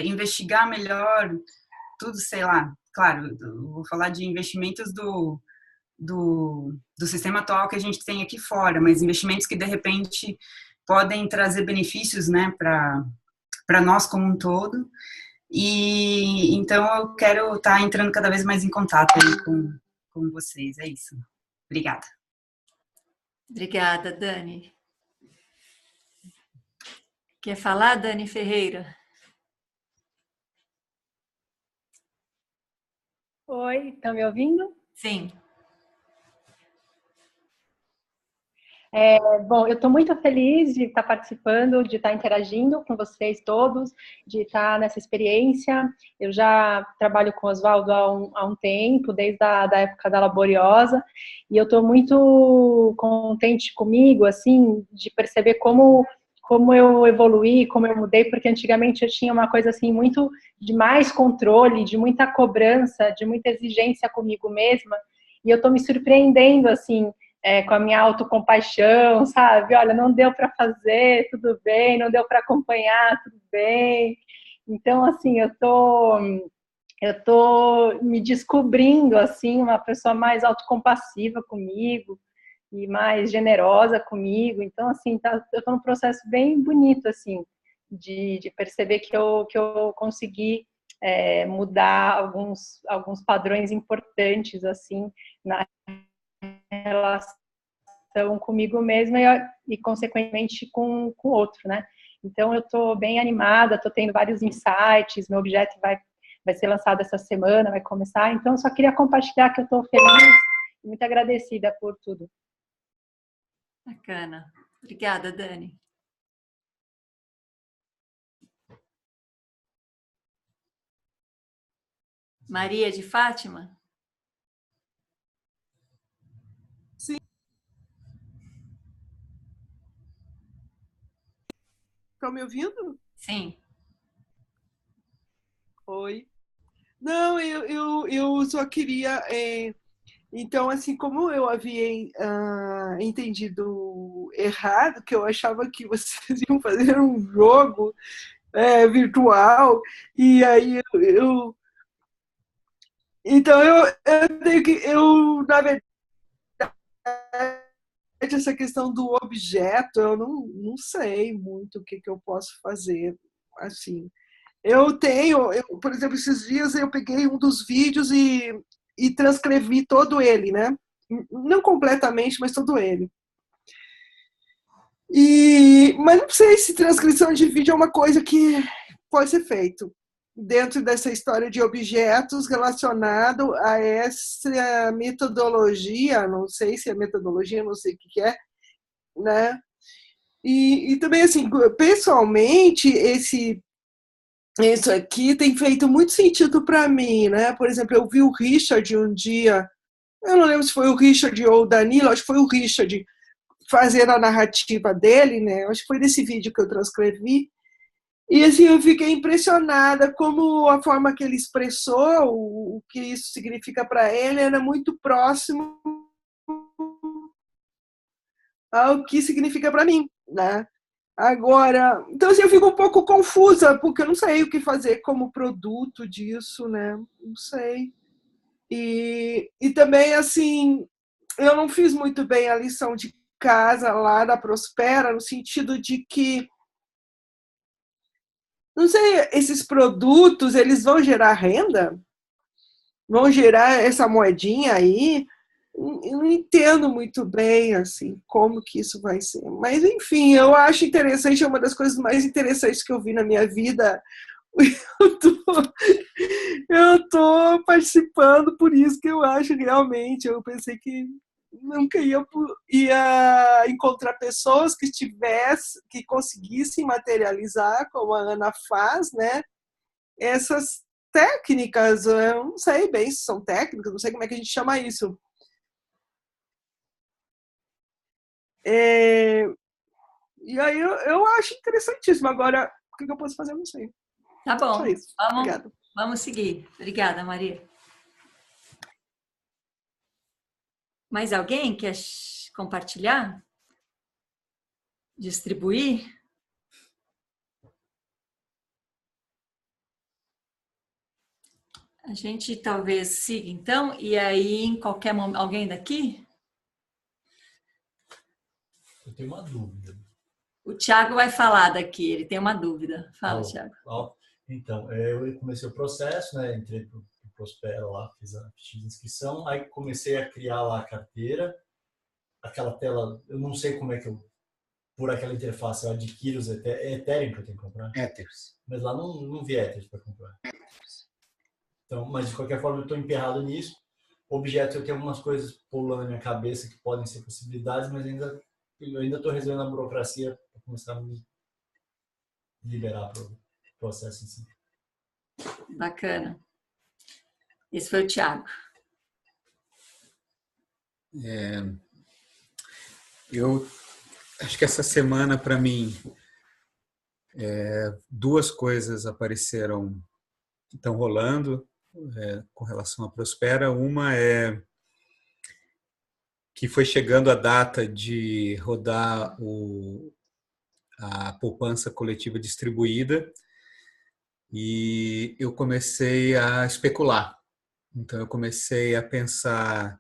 investigar melhor tudo, sei lá. Claro, eu vou falar de investimentos do sistema atual que a gente tem aqui fora, mas investimentos que, de repente, podem trazer benefícios, né, para nós como um todo. E então eu quero estar entrando cada vez mais em contato aí com vocês. É isso. Obrigada. Obrigada, Dani. Quer falar, Dani Ferreira? Oi, estão me ouvindo? Sim. Bom, eu estou muito feliz de estar participando, de estar interagindo com vocês todos, de estar nessa experiência. Eu já trabalho com o Oswaldo há um tempo, desde a época da Laboriosa, e eu estou muito contente comigo, assim, de perceber como eu evoluí, como eu mudei, porque antigamente eu tinha uma coisa assim muito de mais controle, de muita cobrança, de muita exigência comigo mesma, e eu estou me surpreendendo, assim, com a minha autocompaixão, sabe? Olha, não deu para fazer, tudo bem, não deu para acompanhar, tudo bem. Então, assim, eu tô me descobrindo, assim, uma pessoa mais autocompassiva comigo e mais generosa comigo. Então, assim, eu tô num processo bem bonito, assim, de perceber que eu consegui mudar alguns padrões importantes, assim, na relação comigo mesma e consequentemente com o outro, né? Então, eu estou bem animada, estou tendo vários insights, meu objeto vai ser lançado essa semana, vai começar, então, só queria compartilhar que eu estou feliz e muito agradecida por tudo. Bacana. Obrigada, Dani. Maria de Fátima? Sim. Estão me ouvindo? Sim. Oi. Não, eu só queria... Então, assim, como eu havia entendido errado, que eu achava que vocês iam fazer um jogo virtual, e aí então, eu tenho que... na verdade, essa questão do objeto, eu não sei muito o que eu posso fazer, assim. Por exemplo, esses dias eu peguei um dos vídeos e transcrevi todo ele, né? Não completamente, mas todo ele. Mas não sei se transcrição de vídeo é uma coisa que pode ser feito. dentro dessa história de objetos relacionado a essa metodologia, não sei se é metodologia, não sei o que é, né? E também, assim, pessoalmente, isso aqui tem feito muito sentido para mim, né? Por exemplo, eu vi o Richard um dia, eu não lembro se foi o Richard ou o Danilo, acho que foi o Richard, fazer a narrativa dele, né? Acho que foi desse vídeo que eu transcrevi. E assim, eu fiquei impressionada como a forma que ele expressou o que isso significa para ele era muito próximo ao que significa para mim, né? Agora, então assim, eu fico um pouco confusa, porque eu não sei o que fazer como produto disso, né? Não sei. E também, assim, eu não fiz muito bem a lição de casa lá da Prospera, no sentido de que, não sei, esses produtos, eles vão gerar renda? Vão gerar essa moedinha aí? Eu não entendo muito bem, assim, como que isso vai ser. Mas, enfim, eu acho interessante, é uma das coisas mais interessantes que eu vi na minha vida. Eu tô participando, por isso que eu acho realmente, eu pensei que nunca ia encontrar pessoas que conseguissem materializar, como a Ana faz, né? Essas técnicas, eu não sei bem se são técnicas, não sei como é que a gente chama isso. E aí eu acho interessantíssimo. Agora, o que eu posso fazer, eu não sei. Tá bom. Só isso. Obrigada. Vamos seguir. Obrigada, Maria. Mais alguém quer compartilhar? Distribuir? A gente talvez siga, então, e aí em qualquer momento... Alguém daqui? Eu tenho uma dúvida. O Thiago vai falar daqui, ele tem uma dúvida. Fala, Thiago. Então, eu comecei o processo, né? Entrei para o Prospera lá, fiz a ficha de inscrição, aí comecei a criar lá a carteira. Aquela tela, eu não sei como é que eu, por aquela interface, eu adquiro os Ethereum que eu tenho que comprar. Ethers. Mas lá não vi Ethers para comprar. Então, mas de qualquer forma eu estou emperrado nisso. Objeto, eu tenho algumas coisas pulando na minha cabeça que podem ser possibilidades, mas eu ainda estou resolvendo a burocracia para começar a me liberar para o processo em si. Bacana. Esse foi o Thiago. Eu acho que essa semana, para mim, duas coisas apareceram, estão rolando com relação à Prospera. Uma é que foi chegando a data de rodar a poupança coletiva distribuída e eu comecei a especular. Então, eu comecei a pensar,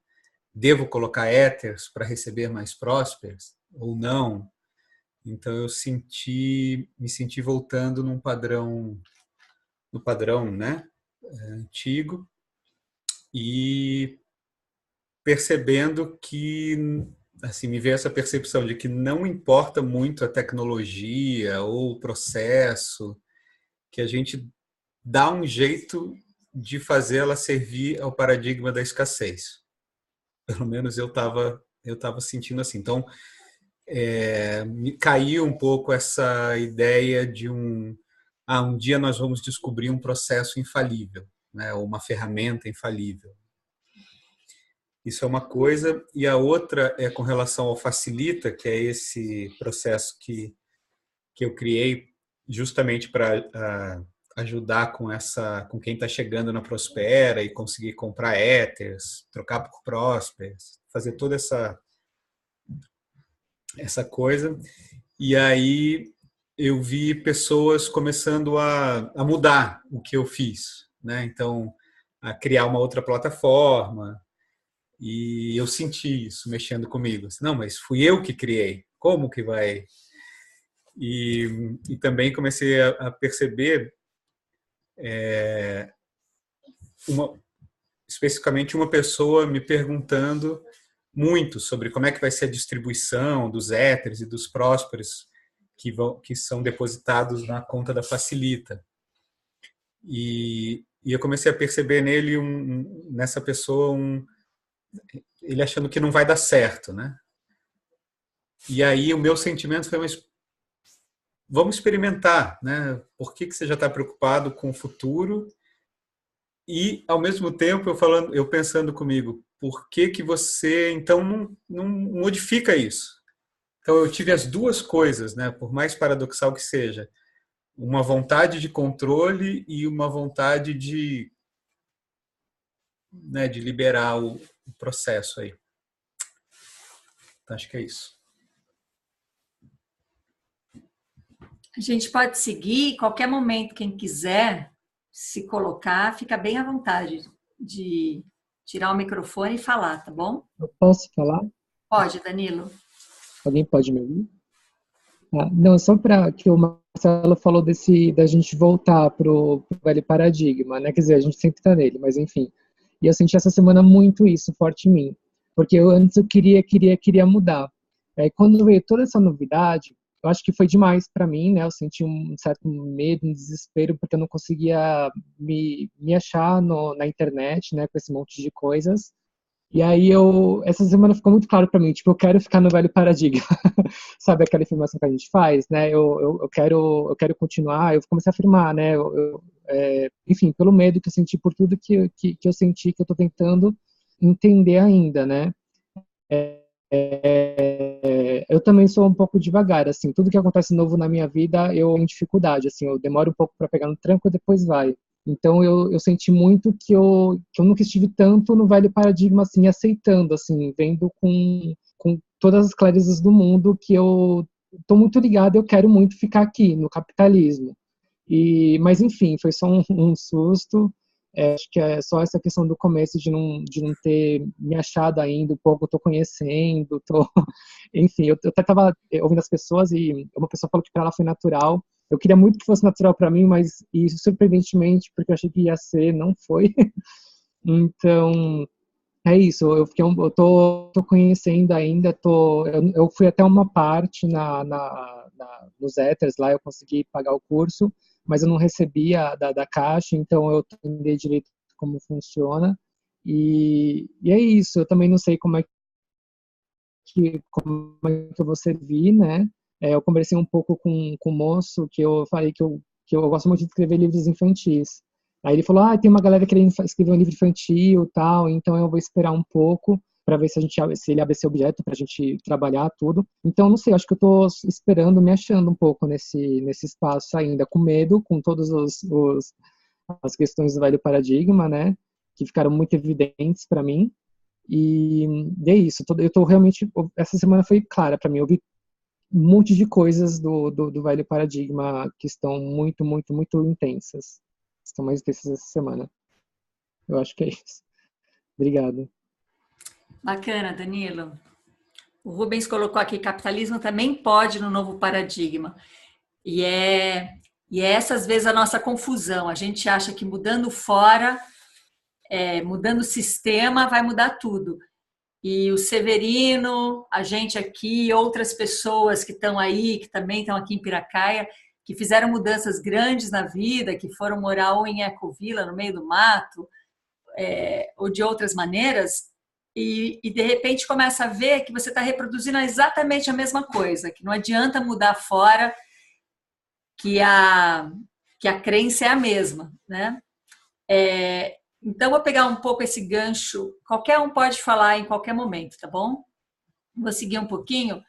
devo colocar Ethers para receber mais Prospers ou não? Então, eu me senti voltando no padrão, né, antigo, e percebendo que, assim, me veio essa percepção de que não importa muito a tecnologia ou o processo, que a gente dá um jeito de fazer ela servir ao paradigma da escassez. Pelo menos eu estava sentindo assim. Então, me caiu um pouco essa ideia de um dia nós vamos descobrir um processo infalível, né, ou uma ferramenta infalível. Isso é uma coisa. E a outra é com relação ao Facilita, que é esse processo que eu criei justamente para ajudar com quem está chegando na Prospera e conseguir comprar Ethers, trocar por Prospers, fazer toda essa coisa. E aí eu vi pessoas começando a mudar o que eu fiz, né? Então, a criar uma outra plataforma. E eu senti isso mexendo comigo. Não, mas fui eu que criei. Como que vai? E também comecei a perceber especificamente uma pessoa me perguntando muito sobre como é que vai ser a distribuição dos Ethers e dos Prósperos que são depositados na conta da Facilita. E eu comecei a perceber nele, nessa pessoa, ele achando que não vai dar certo, né? E aí o meu sentimento foi, mas vamos experimentar, né? Por que você já está preocupado com o futuro? E, ao mesmo tempo, eu pensando comigo, por que você, então, não modifica isso? Então, eu tive as duas coisas, né? Por mais paradoxal que seja. Uma vontade de controle e uma vontade de, né, de liberar o processo aí. Então, acho que é isso. A gente pode seguir, qualquer momento, quem quiser se colocar, fica bem à vontade de tirar o microfone e falar, tá bom? Eu posso falar? Pode, Danilo. Alguém pode me ouvir? Não, só para que o Marcelo falou da gente voltar pro velho paradigma, né? Quer dizer, a gente sempre está nele, mas enfim. E eu senti essa semana muito isso forte em mim, porque antes eu queria mudar. Aí quando veio toda essa novidade, eu acho que foi demais para mim, né? Eu senti um certo medo, um desespero, porque eu não conseguia me achar na internet, né? Com esse monte de coisas. E aí essa semana ficou muito claro para mim, tipo, eu quero ficar no velho paradigma. Sabe aquela afirmação que a gente faz, né? Eu quero continuar, eu comecei a afirmar, né? Enfim, pelo medo que eu senti, por tudo que eu senti, que eu tô tentando entender ainda, né? Eu também sou um pouco devagar, assim, tudo que acontece novo na minha vida, eu tenho dificuldade, assim, eu demoro um pouco para pegar no tranco e depois vai. Então eu senti muito que eu nunca estive tanto no velho paradigma, assim, aceitando, assim, vendo com todas as clarezas do mundo que eu estou muito ligada, eu quero muito ficar aqui no capitalismo. Mas enfim, foi só um susto. Acho que é só essa questão do começo de não ter me achado ainda, um pouco estou conhecendo, enfim, eu até estava ouvindo as pessoas e uma pessoa falou que para ela foi natural. Eu queria muito que fosse natural para mim, mas isso surpreendentemente, porque eu achei que ia ser, não foi. Então, é isso, eu tô conhecendo ainda, eu fui até uma parte nos Éteres lá, eu consegui pagar o curso, mas eu não recebia da Caixa, então eu entendi direito como funciona. E é isso, eu também não sei como é que eu vou servir, né? Eu conversei um pouco com o moço, que eu falei que eu gosto muito de escrever livros infantis. Aí ele falou, tem uma galera querendo escrever um livro infantil e tal, então eu vou esperar um pouco para ver se ele abre esse objeto para a gente trabalhar tudo. Então, não sei, acho que eu estou esperando, me achando um pouco nesse espaço ainda, com medo, com todas as questões do velho paradigma, né, que ficaram muito evidentes para mim. E é isso, eu estou realmente, essa semana foi clara para mim, eu vi um monte de coisas do velho paradigma que estão muito, muito, muito intensas. Estão mais intensas essa semana. Eu acho que é isso. Obrigado. Bacana, Danilo. O Rubens colocou aqui, capitalismo também pode no novo paradigma. E é essa, às vezes, a nossa confusão. A gente acha que mudando fora, mudando o sistema, vai mudar tudo. E o Severino, a gente aqui, outras pessoas que estão aí, que também estão aqui em Piracaia, que fizeram mudanças grandes na vida, que foram morar ou em Ecovila, no meio do mato, ou de outras maneiras, e de repente começa a ver que você está reproduzindo exatamente a mesma coisa, que não adianta mudar fora, que a crença é a mesma, né? Então, vou pegar um pouco esse gancho, qualquer um pode falar em qualquer momento, tá bom? Vou seguir um pouquinho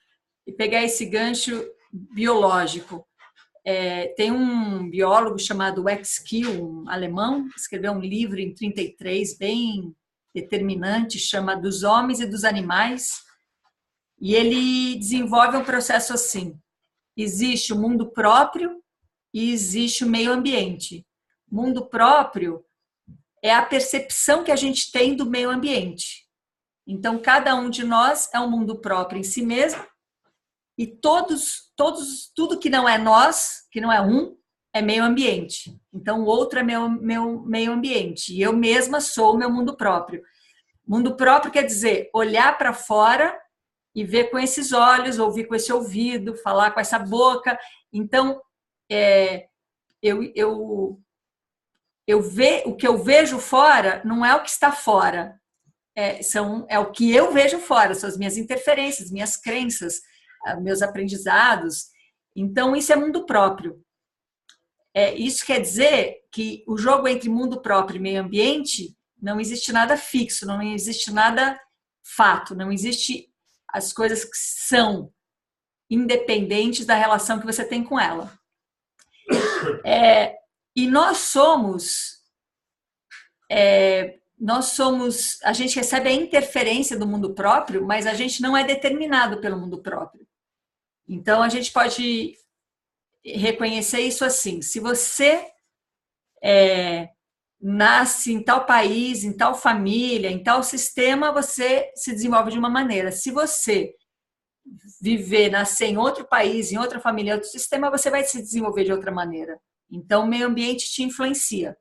e pegar esse gancho biológico. Tem um biólogo chamado Exkill, um alemão, que escreveu um livro em 1933, bem determinante, chama Dos Homens e dos Animais, e ele desenvolve um processo assim: existe o mundo próprio e existe o meio ambiente. O mundo próprio é a percepção que a gente tem do meio ambiente. Então, cada um de nós é um mundo próprio em si mesmo, e tudo que não é nós, que não é é meio ambiente. Então, o outro é meu meio ambiente. E eu mesma sou o meu mundo próprio. Mundo próprio quer dizer olhar para fora e ver com esses olhos, ouvir com esse ouvido, falar com essa boca. Então, eu o que eu vejo fora não é o que está fora, é o que eu vejo fora, são as minhas interferências, minhas crenças, meus aprendizados. Então, isso é mundo próprio. Isso quer dizer que o jogo entre mundo próprio e meio ambiente não existe nada fixo, não existe nada fato, não existe as coisas que são independentes da relação que você tem com ela. E nós somos, a gente recebe a interferência do mundo próprio, mas a gente não é determinado pelo mundo próprio. Então, a gente pode reconhecer isso assim: se você nasce em tal país, em tal família, em tal sistema, você se desenvolve de uma maneira. Se você nascer em outro país, em outra família, em outro sistema, você vai se desenvolver de outra maneira. Então, o meio ambiente te influencia.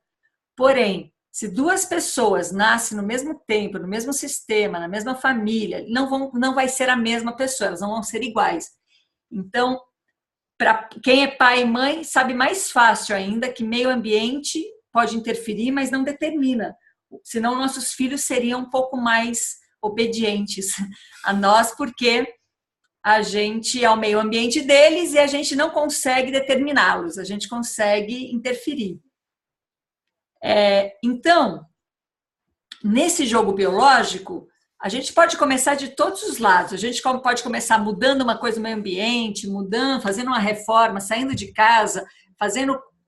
Porém, se duas pessoas nascem no mesmo tempo, no mesmo sistema, na mesma família, não vai ser a mesma pessoa, elas não vão ser iguais. Então, para quem é pai e mãe, sabe mais fácil ainda que meio ambiente pode interferir, mas não determina. Senão, nossos filhos seriam um pouco mais obedientes a nós, porque a gente é o meio ambiente deles e a gente não consegue determiná-los, a gente consegue interferir. Então, nesse jogo biológico, a gente pode começar de todos os lados. A gente pode começar mudando uma coisa no meio ambiente, fazendo uma reforma, saindo de casa,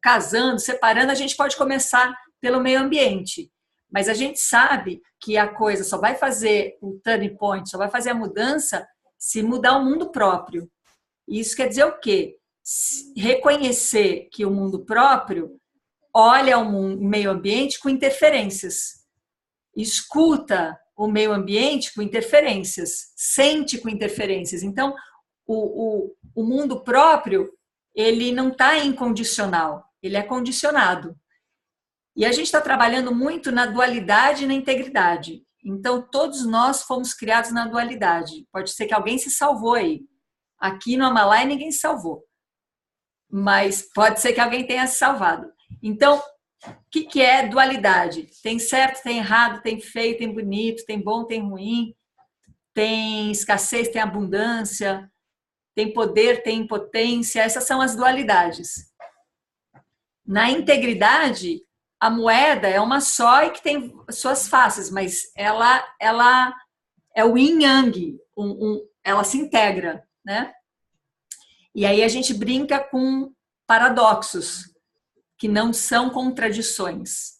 casando, separando. A gente pode começar pelo meio ambiente. Mas a gente sabe que a coisa só vai fazer o turning point, só vai fazer a mudança se mudar o mundo próprio. Isso quer dizer o quê? Reconhecer que o mundo próprio olha o meio ambiente com interferências, escuta o meio ambiente com interferências, sente com interferências. Então, o mundo próprio, ele não está incondicional, ele é condicionado. E a gente está trabalhando muito na dualidade e na integridade. Então, todos nós fomos criados na dualidade. Pode ser que alguém se salvou aí. Aqui no Amalai ninguém se salvou. Mas pode ser que alguém tenha se salvado. Então, o que é dualidade? Tem certo, tem errado, tem feio, tem bonito, tem bom, tem ruim, tem escassez, tem abundância, tem poder, tem impotência. Essas são as dualidades. Na integridade, a moeda é uma só e que tem suas faces, mas ela é o yin yang, ela se integra, né? E aí a gente brinca com paradoxos, que não são contradições,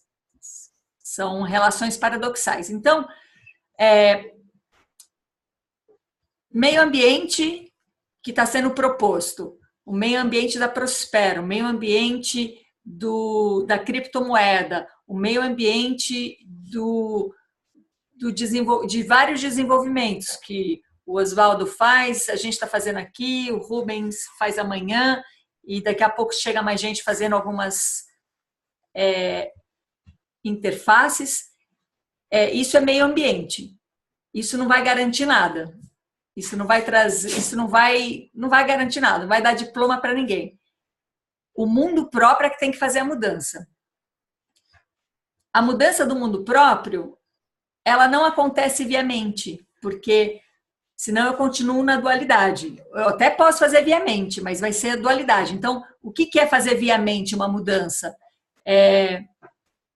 são relações paradoxais. Então, meio ambiente que está sendo proposto, o meio ambiente da Prospera, o meio ambiente da criptomoeda, o meio ambiente de vários desenvolvimentos que o Oswaldo faz, a gente está fazendo aqui, o Rubens faz amanhã, e daqui a pouco chega mais gente fazendo algumas interfaces. Isso é meio ambiente. Isso não vai garantir nada. Isso não vai trazer, isso não vai garantir nada, não vai dar diploma para ninguém. O mundo próprio é que tem que fazer a mudança. A mudança do mundo próprio, ela não acontece via mente, porque senão eu continuo na dualidade. Eu até posso fazer via mente, mas vai ser a dualidade. Então, o que é fazer via mente uma mudança?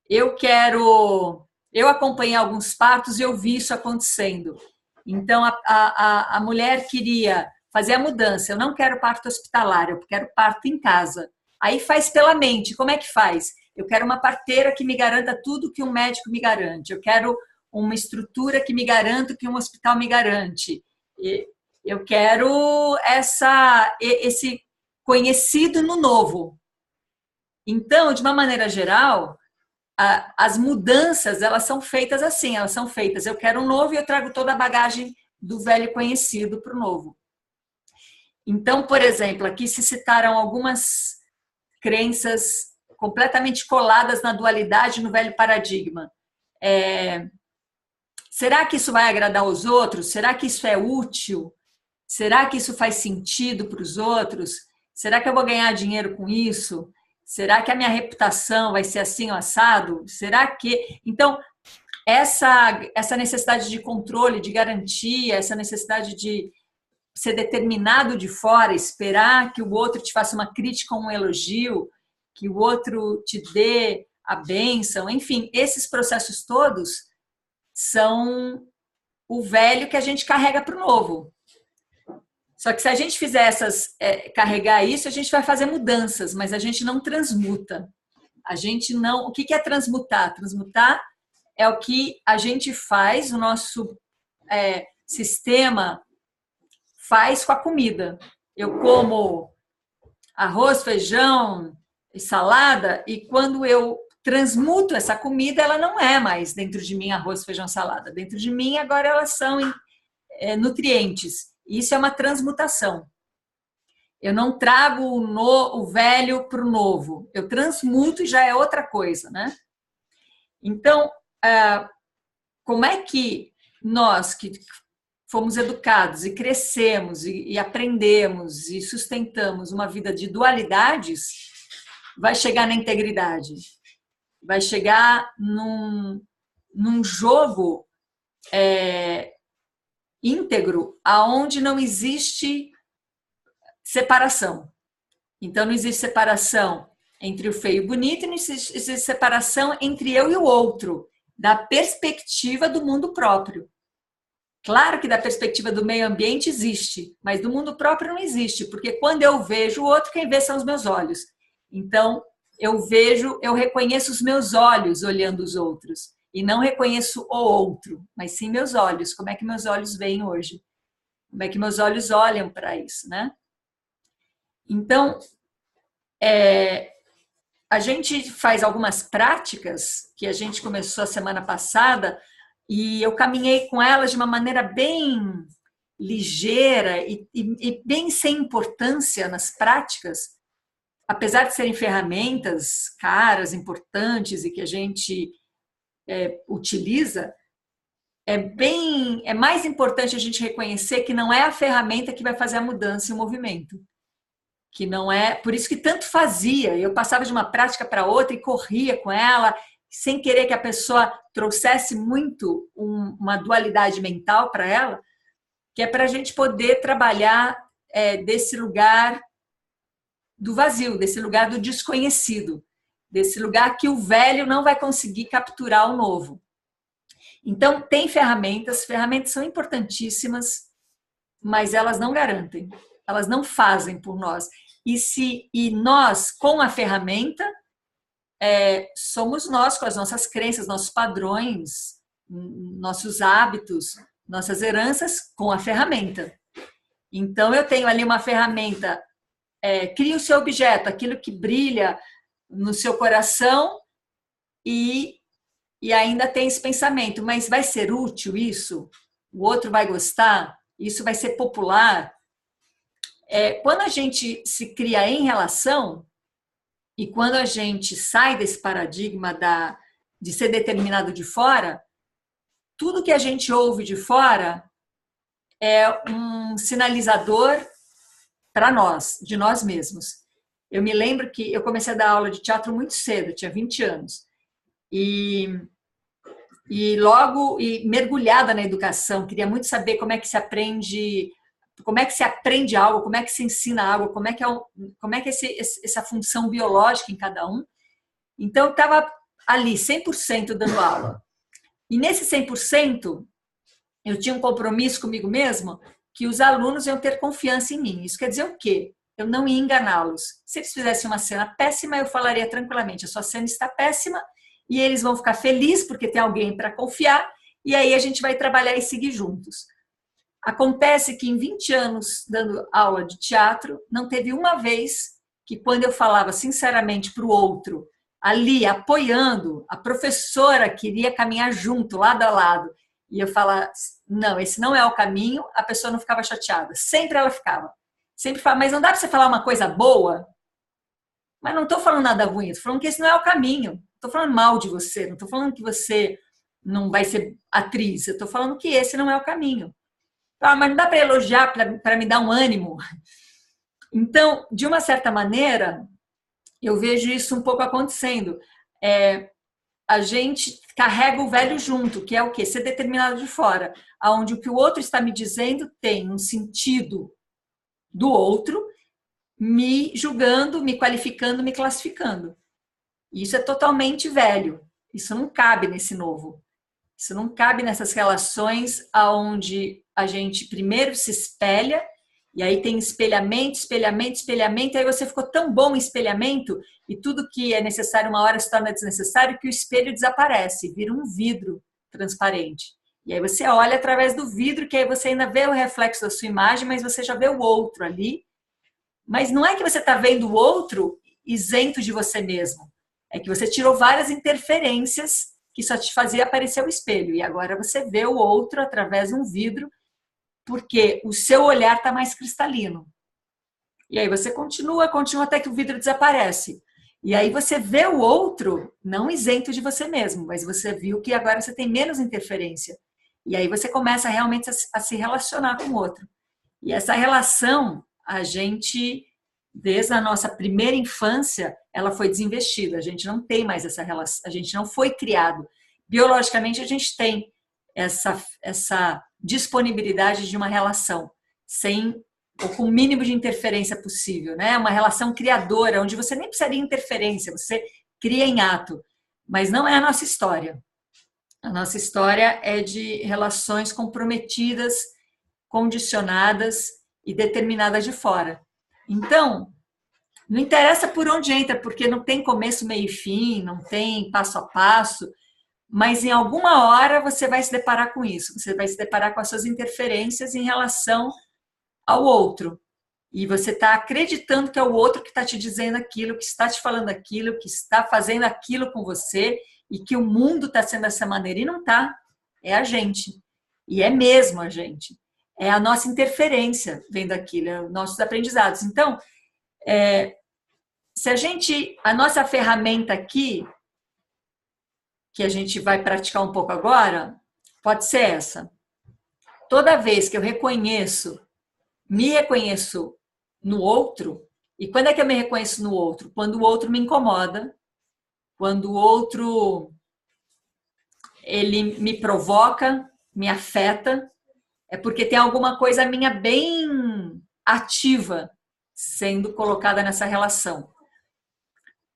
Eu acompanhei alguns partos e eu vi isso acontecendo. Então, a mulher queria fazer a mudança. Eu não quero parto hospitalar, eu quero parto em casa. Aí faz pela mente. Como é que faz? Eu quero uma parteira que me garanta tudo que um médico me garante. Eu quero uma estrutura que me garanta que um hospital me garante. Eu quero esse conhecido no novo. Então, de uma maneira geral, as mudanças, elas são feitas assim, elas são feitas. Eu quero um novo e eu trago toda a bagagem do velho conhecido para o novo. Então, por exemplo, aqui se citaram algumas crenças completamente coladas na dualidade, no velho paradigma. Será que isso vai agradar aos outros? Será que isso é útil? Será que isso faz sentido para os outros? Será que eu vou ganhar dinheiro com isso? Será que a minha reputação vai ser assim ou assado? Será que... Então, essa necessidade de controle, de garantia, essa necessidade de ser determinado de fora, esperar que o outro te faça uma crítica ou um elogio, que o outro te dê a bênção, enfim, esses processos todos são o velho que a gente carrega para o novo. Só que se a gente fizer carregar isso, a gente vai fazer mudanças, mas a gente não transmuta. A gente não... O que é transmutar? Transmutar é o que a gente faz, o nosso sistema faz com a comida. Eu como arroz, feijão e salada, e quando eu transmuto essa comida, ela não é mais dentro de mim arroz, feijão, salada. Dentro de mim, agora elas são nutrientes. Isso é uma transmutação. Eu não trago o velho para o novo. Eu transmuto e já é outra coisa, né? Então, como é que nós que fomos educados e crescemos e aprendemos e sustentamos uma vida de dualidades, vai chegar na integridade? Vai chegar num jogo íntegro, aonde não existe separação. Então, não existe separação entre o feio e o bonito, e não existe separação entre eu e o outro, da perspectiva do mundo próprio. Claro que da perspectiva do meio ambiente existe, mas do mundo próprio não existe, porque quando eu vejo o outro, quem vê são os meus olhos. Então, eu reconheço os meus olhos olhando os outros, e não reconheço o outro, mas sim meus olhos. Como é que meus olhos veem hoje? Como é que meus olhos olham para isso, né? Então, a gente faz algumas práticas que a gente começou a semana passada, e eu caminhei com elas de uma maneira bem ligeira e bem sem importância nas práticas, apesar de serem ferramentas caras, importantes e que a gente utiliza. É mais importante a gente reconhecer que não é a ferramenta que vai fazer a mudança e o movimento. Que não é, por isso que tanto fazia. Eu passava de uma prática para outra e corria com ela, sem querer que a pessoa trouxesse muito uma dualidade mental para ela, que é para a gente poder trabalhar desse lugar do vazio, desse lugar do desconhecido, desse lugar que o velho não vai conseguir capturar o novo. Então, tem ferramentas são importantíssimas, mas elas não garantem, elas não fazem por nós. E nós, com a ferramenta, somos nós com as nossas crenças, nossos padrões, nossos hábitos, nossas heranças com a ferramenta. Então, eu tenho ali uma ferramenta, cria o seu objeto, aquilo que brilha no seu coração, e ainda tem esse pensamento, mas vai ser útil isso? O outro vai gostar? Isso vai ser popular? Quando a gente se cria em relação, e quando a gente sai desse paradigma de ser determinado de fora, tudo que a gente ouve de fora é um sinalizador para nós, de nós mesmos. Eu me lembro que eu comecei a dar aula de teatro muito cedo, tinha 20 anos. E logo, mergulhada na educação, queria muito saber como é que se aprende algo, como é que se ensina algo, como é que essa função biológica em cada um. Então, eu estava ali, 100% dando aula. E nesse 100%, eu tinha um compromisso comigo mesmo que os alunos iam ter confiança em mim. Isso quer dizer o quê? Eu não ia enganá-los. Se eles fizessem uma cena péssima, eu falaria tranquilamente, a sua cena está péssima, e eles vão ficar felizes porque tem alguém para confiar, e aí a gente vai trabalhar e seguir juntos. Acontece que em 20 anos dando aula de teatro, não teve uma vez que quando eu falava sinceramente para o outro, ali apoiando, a professora queria caminhar junto, lado a lado, e eu falava, não, esse não é o caminho, a pessoa não ficava chateada. Sempre ela ficava. Sempre fala, mas não dá para você falar uma coisa boa? Mas não estou falando nada ruim, estou falando que esse não é o caminho. Estou falando mal de você, não estou falando que você não vai ser atriz, eu estou falando que esse não é o caminho. Mas não dá para elogiar, para me dar um ânimo. Então, de uma certa maneira, eu vejo isso um pouco acontecendo. A gente carrega o velho junto, que é o quê? Ser determinado de fora, onde o que o outro está me dizendo tem um sentido do outro, me julgando, me qualificando, me classificando. Isso é totalmente velho. Isso não cabe nesse novo. Isso não cabe nessas relações onde a gente primeiro se espelha, e aí tem espelhamento, espelhamento, espelhamento, e aí você ficou tão bom em espelhamento, e tudo que é necessário uma hora se torna desnecessário, que o espelho desaparece, vira um vidro transparente. E aí você olha através do vidro, que aí você ainda vê o reflexo da sua imagem, mas você já vê o outro ali. Mas não é que você está vendo o outro isento de você mesmo. É que você tirou várias interferências que só te fazia aparecer o espelho. E agora você vê o outro através de um vidro, porque o seu olhar está mais cristalino. E aí você continua até que o vidro desaparece. E aí você vê o outro não isento de você mesmo, mas você viu que agora você tem menos interferência. E aí você começa realmente a se relacionar com o outro. E essa relação, a gente, desde a nossa primeira infância, ela foi desinvestida. A gente não tem mais essa relação, a gente não foi criado. Biologicamente, a gente tem essa disponibilidade de uma relação, ou com o mínimo de interferência possível, né? Uma relação criadora, onde você nem precisaria de interferência, você cria em ato. Mas não é a nossa história. A nossa história é de relações comprometidas, condicionadas e determinadas de fora. Então, não interessa por onde entra, porque não tem começo, meio e fim, não tem passo a passo, mas em alguma hora você vai se deparar com isso, você vai se deparar com as suas interferências em relação ao outro. E você está acreditando que é o outro que está te dizendo aquilo, que está te falando aquilo, que está fazendo aquilo com você, e que o mundo está sendo dessa maneira. E não está, é a gente. E é mesmo a gente. É a nossa interferência vendo aquilo, é os nossos aprendizados. Então, a nossa ferramenta aqui, que a gente vai praticar um pouco agora, pode ser essa. Toda vez que eu me reconheço no outro, e quando é que eu me reconheço no outro? Quando o outro me incomoda, quando o outro ele me provoca, me afeta, é porque tem alguma coisa minha bem ativa sendo colocada nessa relação.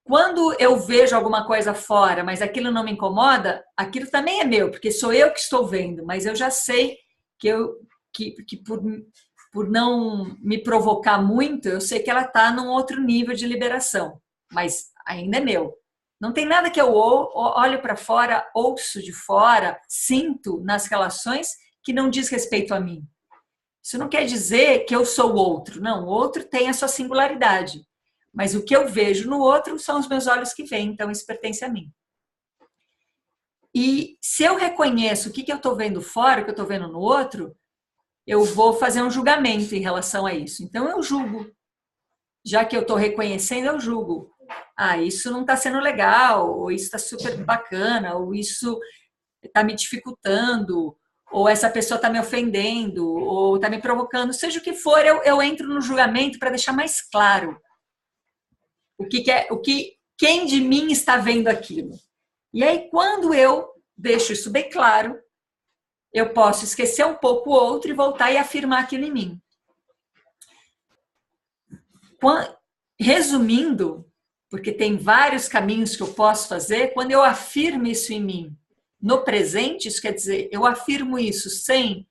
Quando eu vejo alguma coisa fora, mas aquilo não me incomoda, aquilo também é meu, porque sou eu que estou vendo, mas eu já sei que por não me provocar muito, eu sei que ela está num outro nível de liberação, mas ainda é meu. Não tem nada que eu olho para fora, ouço de fora, sinto nas relações que não diz respeito a mim. Isso não quer dizer que eu sou o outro. Não, o outro tem a sua singularidade. Mas o que eu vejo no outro são os meus olhos que veem, então isso pertence a mim. E se eu reconheço o que eu estou vendo fora, o que eu estou vendo no outro, eu vou fazer um julgamento em relação a isso. Então eu julgo. Já que eu estou reconhecendo, eu julgo. Isso não está sendo legal, ou isso está super bacana, ou isso está me dificultando, ou essa pessoa está me ofendendo, ou está me provocando, seja o que for, eu entro no julgamento para deixar mais claro quem de mim está vendo aquilo. E aí, quando eu deixo isso bem claro, eu posso esquecer um pouco o outro e voltar e afirmar aquilo em mim. Resumindo, porque tem vários caminhos que eu posso fazer, quando eu afirmo isso em mim no presente, isso quer dizer, eu afirmo isso sem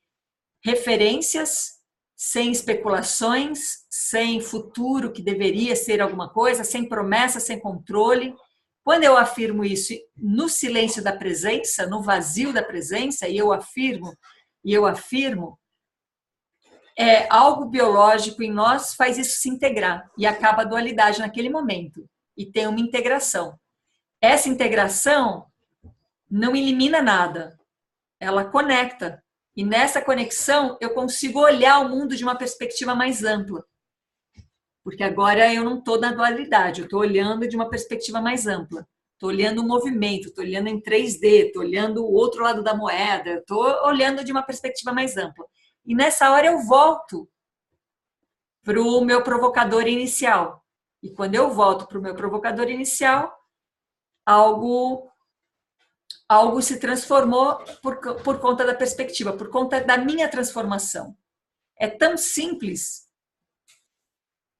referências, sem especulações, sem futuro que deveria ser alguma coisa, sem promessa, sem controle. Quando eu afirmo isso no silêncio da presença, no vazio da presença, e eu afirmo, algo biológico em nós faz isso se integrar e acaba a dualidade naquele momento e tem uma integração. Essa integração não elimina nada, ela conecta. E nessa conexão eu consigo olhar o mundo de uma perspectiva mais ampla. Porque agora eu não estou na dualidade, eu estou olhando de uma perspectiva mais ampla. Estou olhando o movimento, estou olhando em 3D, estou olhando o outro lado da moeda, estou olhando de uma perspectiva mais ampla. E nessa hora eu volto para o meu provocador inicial. E quando eu volto para o meu provocador inicial, algo se transformou por conta da perspectiva, por conta da minha transformação. É tão simples,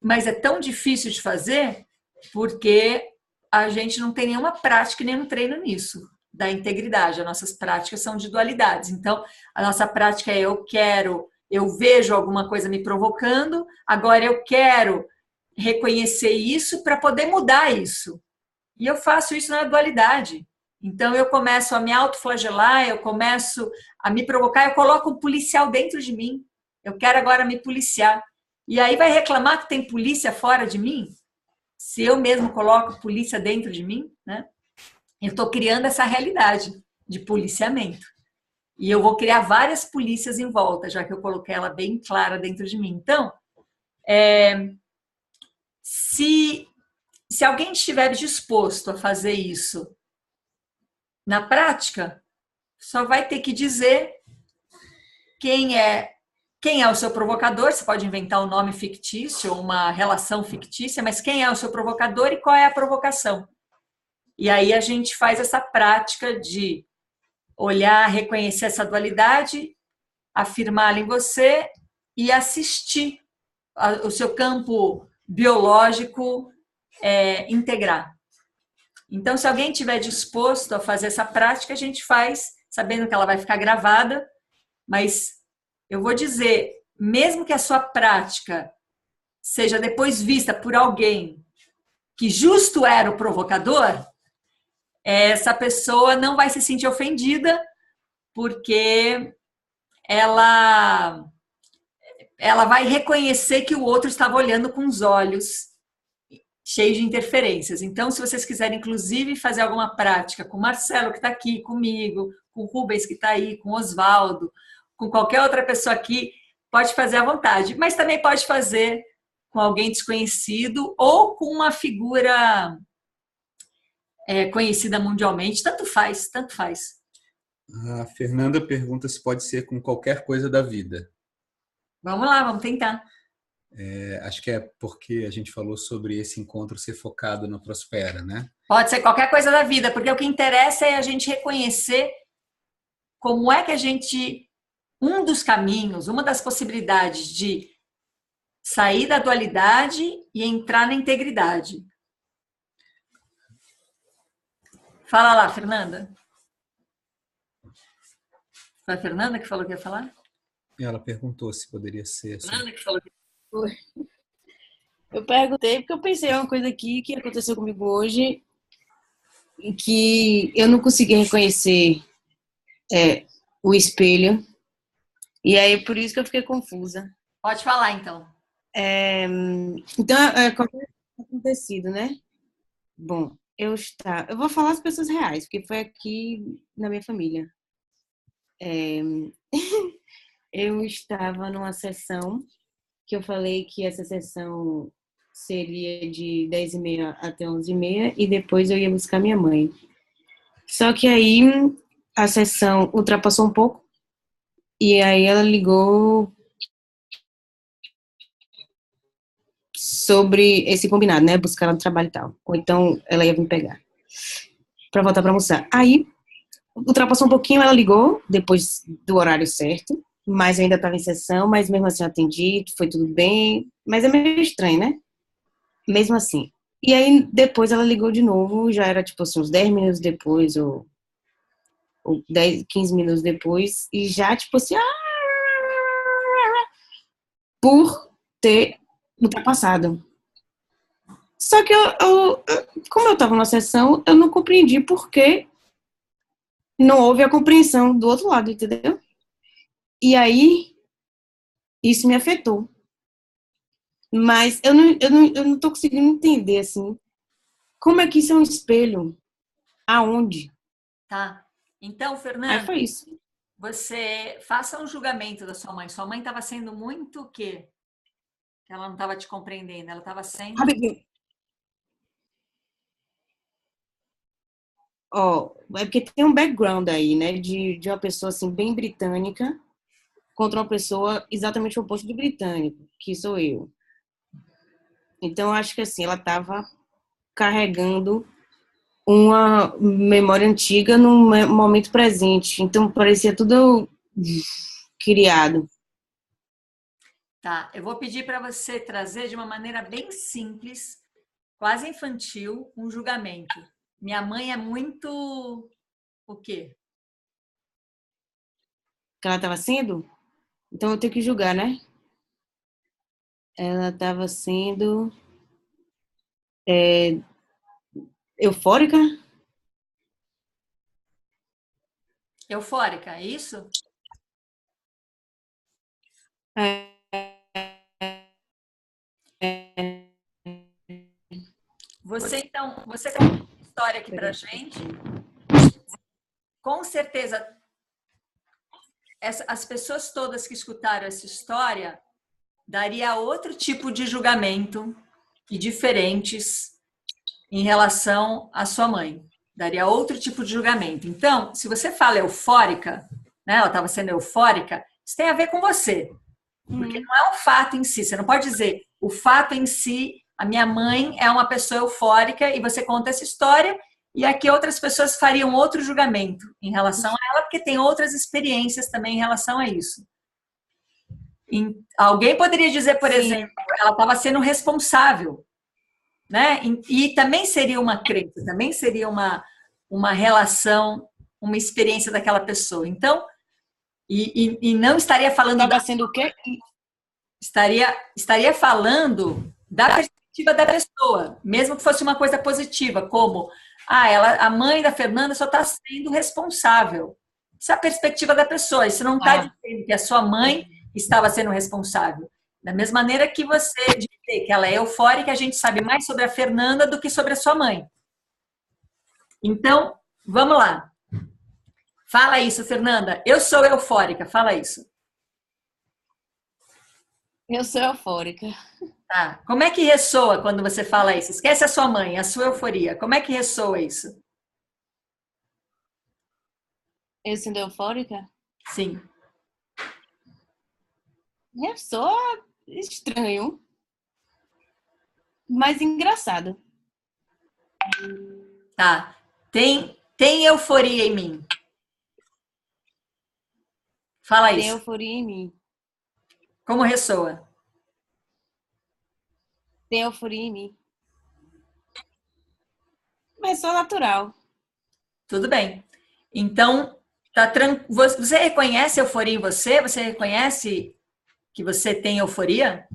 mas é tão difícil de fazer, porque a gente não tem nenhuma prática, nenhum treino nisso, da integridade. As nossas práticas são de dualidades. Então, a nossa prática é eu vejo alguma coisa me provocando, agora eu quero reconhecer isso para poder mudar isso. E eu faço isso na dualidade. Então, eu começo a me autoflagelar, eu começo a me provocar, eu coloco um policial dentro de mim. Eu quero agora me policiar. E aí vai reclamar que tem polícia fora de mim? Se eu mesmo coloco polícia dentro de mim, né? Eu estou criando essa realidade de policiamento. E eu vou criar várias polícias em volta, já que eu coloquei ela bem clara dentro de mim. Então, se alguém estiver disposto a fazer isso na prática, só vai ter que dizer quem é o seu provocador. Você pode inventar um nome fictício, uma relação fictícia, mas quem é o seu provocador e qual é a provocação. E aí a gente faz essa prática de olhar, reconhecer essa dualidade, afirmá-la em você e assistir o seu campo biológico integrar. Então, se alguém estiver disposto a fazer essa prática, a gente faz, sabendo que ela vai ficar gravada, mas eu vou dizer, mesmo que a sua prática seja depois vista por alguém que justo era o provocador, essa pessoa não vai se sentir ofendida, porque ela vai reconhecer que o outro estava olhando com os olhos cheios de interferências. Então, se vocês quiserem, inclusive, fazer alguma prática com o Marcelo, que está aqui comigo, com o Rubens, que está aí, com o Oswaldo, com qualquer outra pessoa aqui, pode fazer à vontade. Mas também pode fazer com alguém desconhecido ou com uma figura conhecida mundialmente. Tanto faz, tanto faz. A Fernanda pergunta se pode ser com qualquer coisa da vida. Vamos lá, vamos tentar. Acho que é porque a gente falou sobre esse encontro ser focado na Prospera, né? Pode ser qualquer coisa da vida, porque o que interessa é a gente reconhecer como é que a gente... Um dos caminhos, uma das possibilidades de sair da dualidade e entrar na integridade. Fala lá, Fernanda. Foi a Fernanda que falou que ia falar? Ela perguntou se poderia ser. Fernanda que falou que... Eu perguntei porque eu pensei uma coisa aqui que aconteceu comigo hoje, em que eu não consegui reconhecer o espelho, e aí por isso que eu fiquei confusa. Pode falar, então. Então, acontecido, né? Bom, eu vou falar as pessoas reais, porque foi aqui na minha família. Eu estava numa sessão que eu falei que essa sessão seria de 10h30 até 11h30 e depois eu ia buscar minha mãe. Só que aí a sessão ultrapassou um pouco e aí ela ligou sobre esse combinado, né? Buscar ela no trabalho e tal. Ou então ela ia me pegar para voltar para almoçar. Aí ultrapassou um pouquinho, ela ligou depois do horário certo, mas eu ainda estava em sessão, mas mesmo assim eu atendi, foi tudo bem, mas é meio estranho, né? Mesmo assim. E aí depois ela ligou de novo, já era tipo assim, uns 10 minutos depois, ou 10, 15 minutos depois, e já tipo assim, por ter ultrapassado. Só que como eu estava na sessão, eu não compreendi por que não houve a compreensão do outro lado, entendeu? E aí, isso me afetou. Mas eu não tô conseguindo entender, assim, como é que isso é um espelho? Aonde? Tá. Então, Fernanda, aí foi isso. Você faça um julgamento da sua mãe. Sua mãe estava sendo muito o quê? Que ela não estava te compreendendo. Ela estava sendo... É porque tem um background aí, né, de uma pessoa, assim, bem britânica contra uma pessoa exatamente o oposto de britânico, que sou eu. Então, eu acho que assim, ela estava carregando uma memória antiga num momento presente. Então, parecia tudo criado. Tá, eu vou pedir para você trazer de uma maneira bem simples, quase infantil, um julgamento. Minha mãe é muito o quê? Que ela estava sendo? Então, eu tenho que julgar, né? Ela estava sendo eufórica? Eufórica, é isso? Você conta uma história aqui pra gente. Com certeza, as pessoas todas que escutaram essa história daria outro tipo de julgamento e diferentes em relação à sua mãe. Daria outro tipo de julgamento. Então, se você fala eufórica, né, ela estava sendo eufórica, isso tem a ver com você. Porque não é um fato em si. Você não pode dizer o fato em si, a minha mãe é uma pessoa eufórica e você conta essa história e aqui outras pessoas fariam outro julgamento em relação a ela, porque tem outras experiências também em relação a isso. Alguém poderia dizer, por exemplo, ela estava sendo responsável, né? E também seria uma crença, também seria uma relação, uma experiência daquela pessoa. Então, e não estaria falando... Estava sendo o quê? Estaria falando da perspectiva da pessoa, mesmo que fosse uma coisa positiva, como a mãe da Fernanda só está sendo responsável. Isso é a perspectiva da pessoa, isso não está dizendo que a sua mãe estava sendo responsável. Da mesma maneira que você dizer que ela é eufórica, a gente sabe mais sobre a Fernanda do que sobre a sua mãe. Então, vamos lá. Fala isso, Fernanda. Eu sou eufórica, fala isso. Eu sou eufórica. Tá. Como é que ressoa quando você fala isso? Esquece a sua mãe, a sua euforia. Como é que ressoa isso? Eu sendo eufórica? Sim. Ressoa estranho, mas engraçado. Tá. Tem euforia em mim. Fala isso. Tem euforia em mim. Como ressoa? Tem euforia em mim. Mas só natural. Tudo bem. Então, você reconhece euforia em você? Você reconhece que você tem euforia?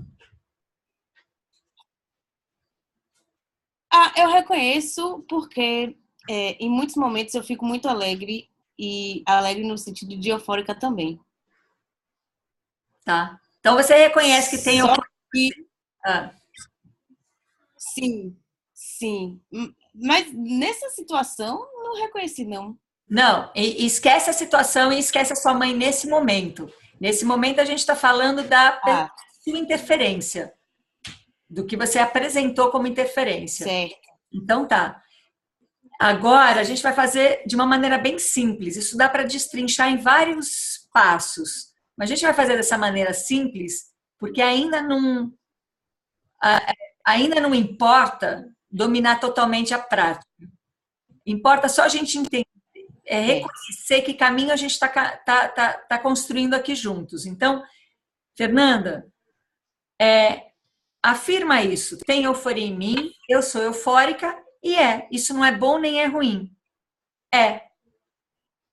Eu reconheço porque em muitos momentos eu fico muito alegre e alegre no sentido de eufórica também. Tá. Então você reconhece que tem euforia. Sim. Mas nessa situação não reconheci, não. Não, esquece a situação e esquece a sua mãe nesse momento. Nesse momento a gente está falando da sua interferência, do que você apresentou como interferência. Certo. Então tá. Agora a gente vai fazer de uma maneira bem simples. Isso dá para destrinchar em vários passos. Mas a gente vai fazer dessa maneira simples, porque ainda não importa dominar totalmente a prática. Importa só a gente entender, reconhecer que caminho a gente está construindo aqui juntos. Então, Fernanda, afirma isso. Tem euforia em mim, eu sou eufórica e isso não é bom nem é ruim.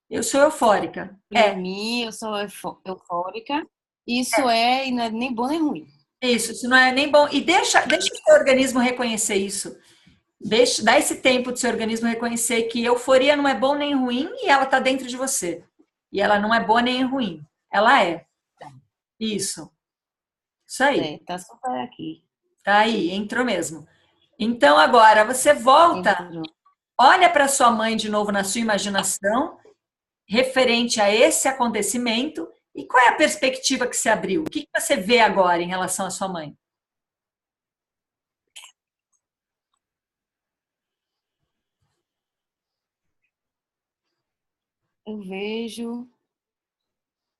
Eu sou eufórica. Em mim, eu sou eufórica. Isso não é nem bom nem ruim. Isso não é nem bom. E deixa o seu organismo reconhecer isso. Dá esse tempo do seu organismo reconhecer que euforia não é bom nem ruim e ela está dentro de você. E ela não é boa nem ruim. Ela é. Isso aí. Tá super aqui. Tá aí, entrou mesmo. Então, agora, você volta, olha para sua mãe de novo na sua imaginação, referente a esse acontecimento, e qual é a perspectiva que se abriu? O que você vê agora em relação à sua mãe? Eu vejo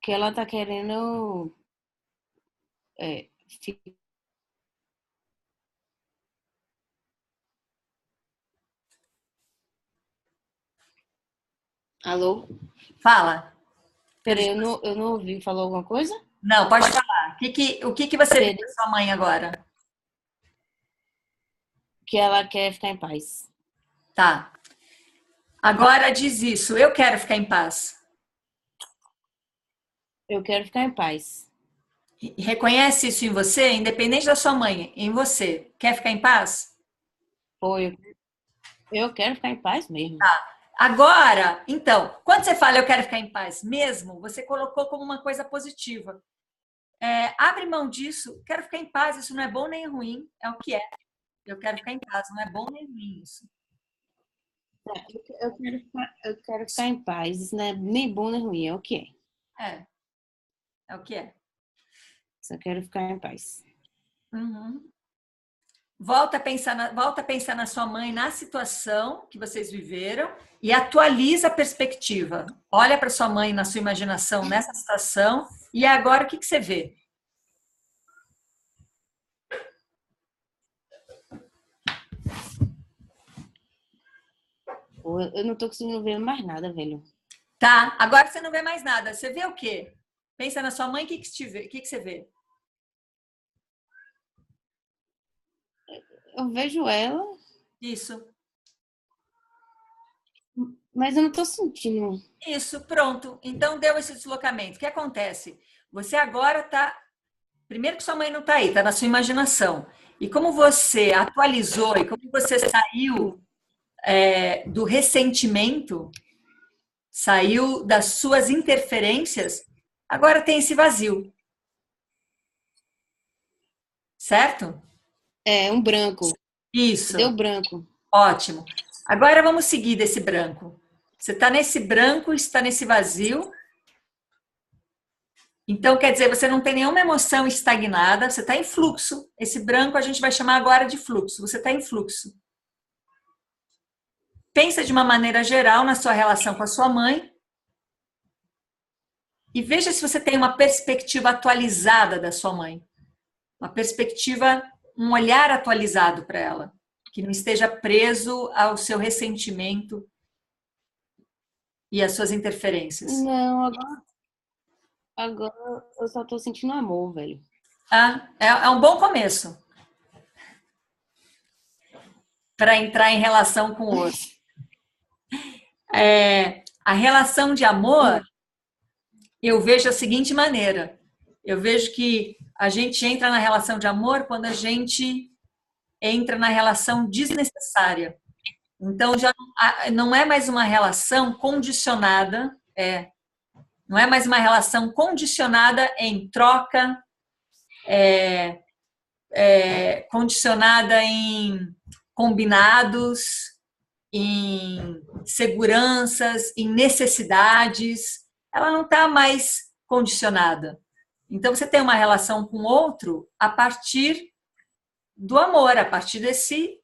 que ela está querendo Alô? Fala. Peraí, eu não ouvi. Falou alguma coisa? Não, pode falar. O que você vê da sua mãe agora? Que ela quer ficar em paz. Tá. Agora diz isso. Eu quero ficar em paz. Eu quero ficar em paz. E reconhece isso em você, independente da sua mãe, em você. Quer ficar em paz? Foi. Eu quero ficar em paz mesmo. Tá. Agora, então, quando você fala eu quero ficar em paz mesmo, você colocou como uma coisa positiva. Abre mão disso, quero ficar em paz, isso não é bom nem ruim, é o que é. Eu quero ficar em paz, não é bom nem ruim isso. Eu quero ficar em paz, isso não é nem bom nem ruim, é o que é. É o que é. Só quero ficar em paz. Uhum. Volta a pensar na sua mãe, na situação que vocês viveram e atualiza a perspectiva. Olha para sua mãe na sua imaginação nessa situação e agora o que você vê? Eu não tô conseguindo ver mais nada, velho. Tá, agora você não vê mais nada. Você vê o quê? Pensa na sua mãe, o que você vê? Eu vejo ela. Isso. Mas eu não tô sentindo. Isso, pronto. Então deu esse deslocamento. O que acontece? Você agora tá. Primeiro que sua mãe não tá aí, tá na sua imaginação. E como você atualizou e como você saiu do ressentimento, saiu das suas interferências, agora tem esse vazio. Certo? Um branco. Isso. Deu branco. Ótimo. Agora vamos seguir desse branco. Você está nesse branco, está nesse vazio. Então, quer dizer, você não tem nenhuma emoção estagnada, você está em fluxo. Esse branco a gente vai chamar agora de fluxo. Você está em fluxo. Pensa de uma maneira geral na sua relação com a sua mãe e veja se você tem uma perspectiva atualizada da sua mãe. Uma perspectiva, um olhar atualizado para ela, que não esteja preso ao seu ressentimento e às suas interferências. Não, agora eu só tô sentindo amor, velho. É um bom começo para entrar em relação com o outro. A relação de amor, eu vejo da seguinte maneira. Eu vejo que a gente entra na relação de amor quando a gente entra na relação desnecessária. Então, já não é mais uma relação condicionada, não é mais uma relação condicionada em troca, condicionada em combinados, em seguranças, em necessidades. Ela não está mais condicionada. Então, você tem uma relação com o outro a partir do amor, a partir desse...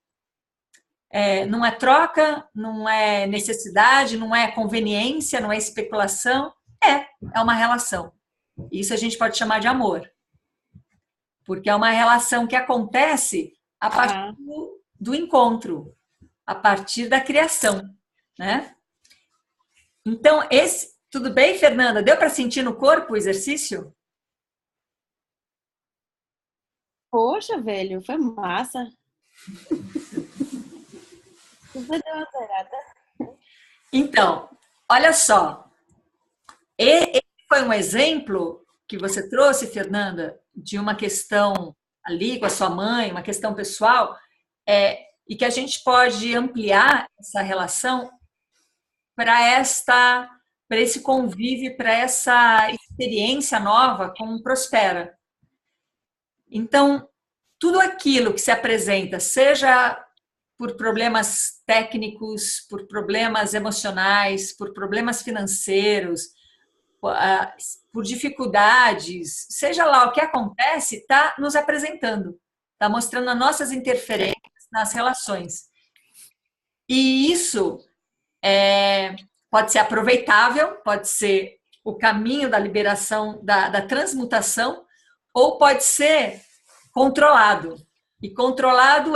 não é troca, não é necessidade, não é conveniência, não é especulação. É uma relação. Isso a gente pode chamar de amor. Porque é uma relação que acontece a partir do encontro, a partir da criação, né? Então, tudo bem, Fernanda? Deu para sentir no corpo o exercício? Poxa, velho, foi massa. Você deu uma zerada. Então, olha só. Esse foi um exemplo que você trouxe, Fernanda, de uma questão ali com a sua mãe, uma questão pessoal, e que a gente pode ampliar essa relação para esse convívio, para essa experiência nova com o Prospera. Então, tudo aquilo que se apresenta, seja por problemas técnicos, por problemas emocionais, por problemas financeiros, por dificuldades, seja lá o que acontece, está nos apresentando, está mostrando as nossas interferências nas relações. E isso pode ser aproveitável, pode ser o caminho da liberação, da transmutação, ou pode ser controlado. E controlado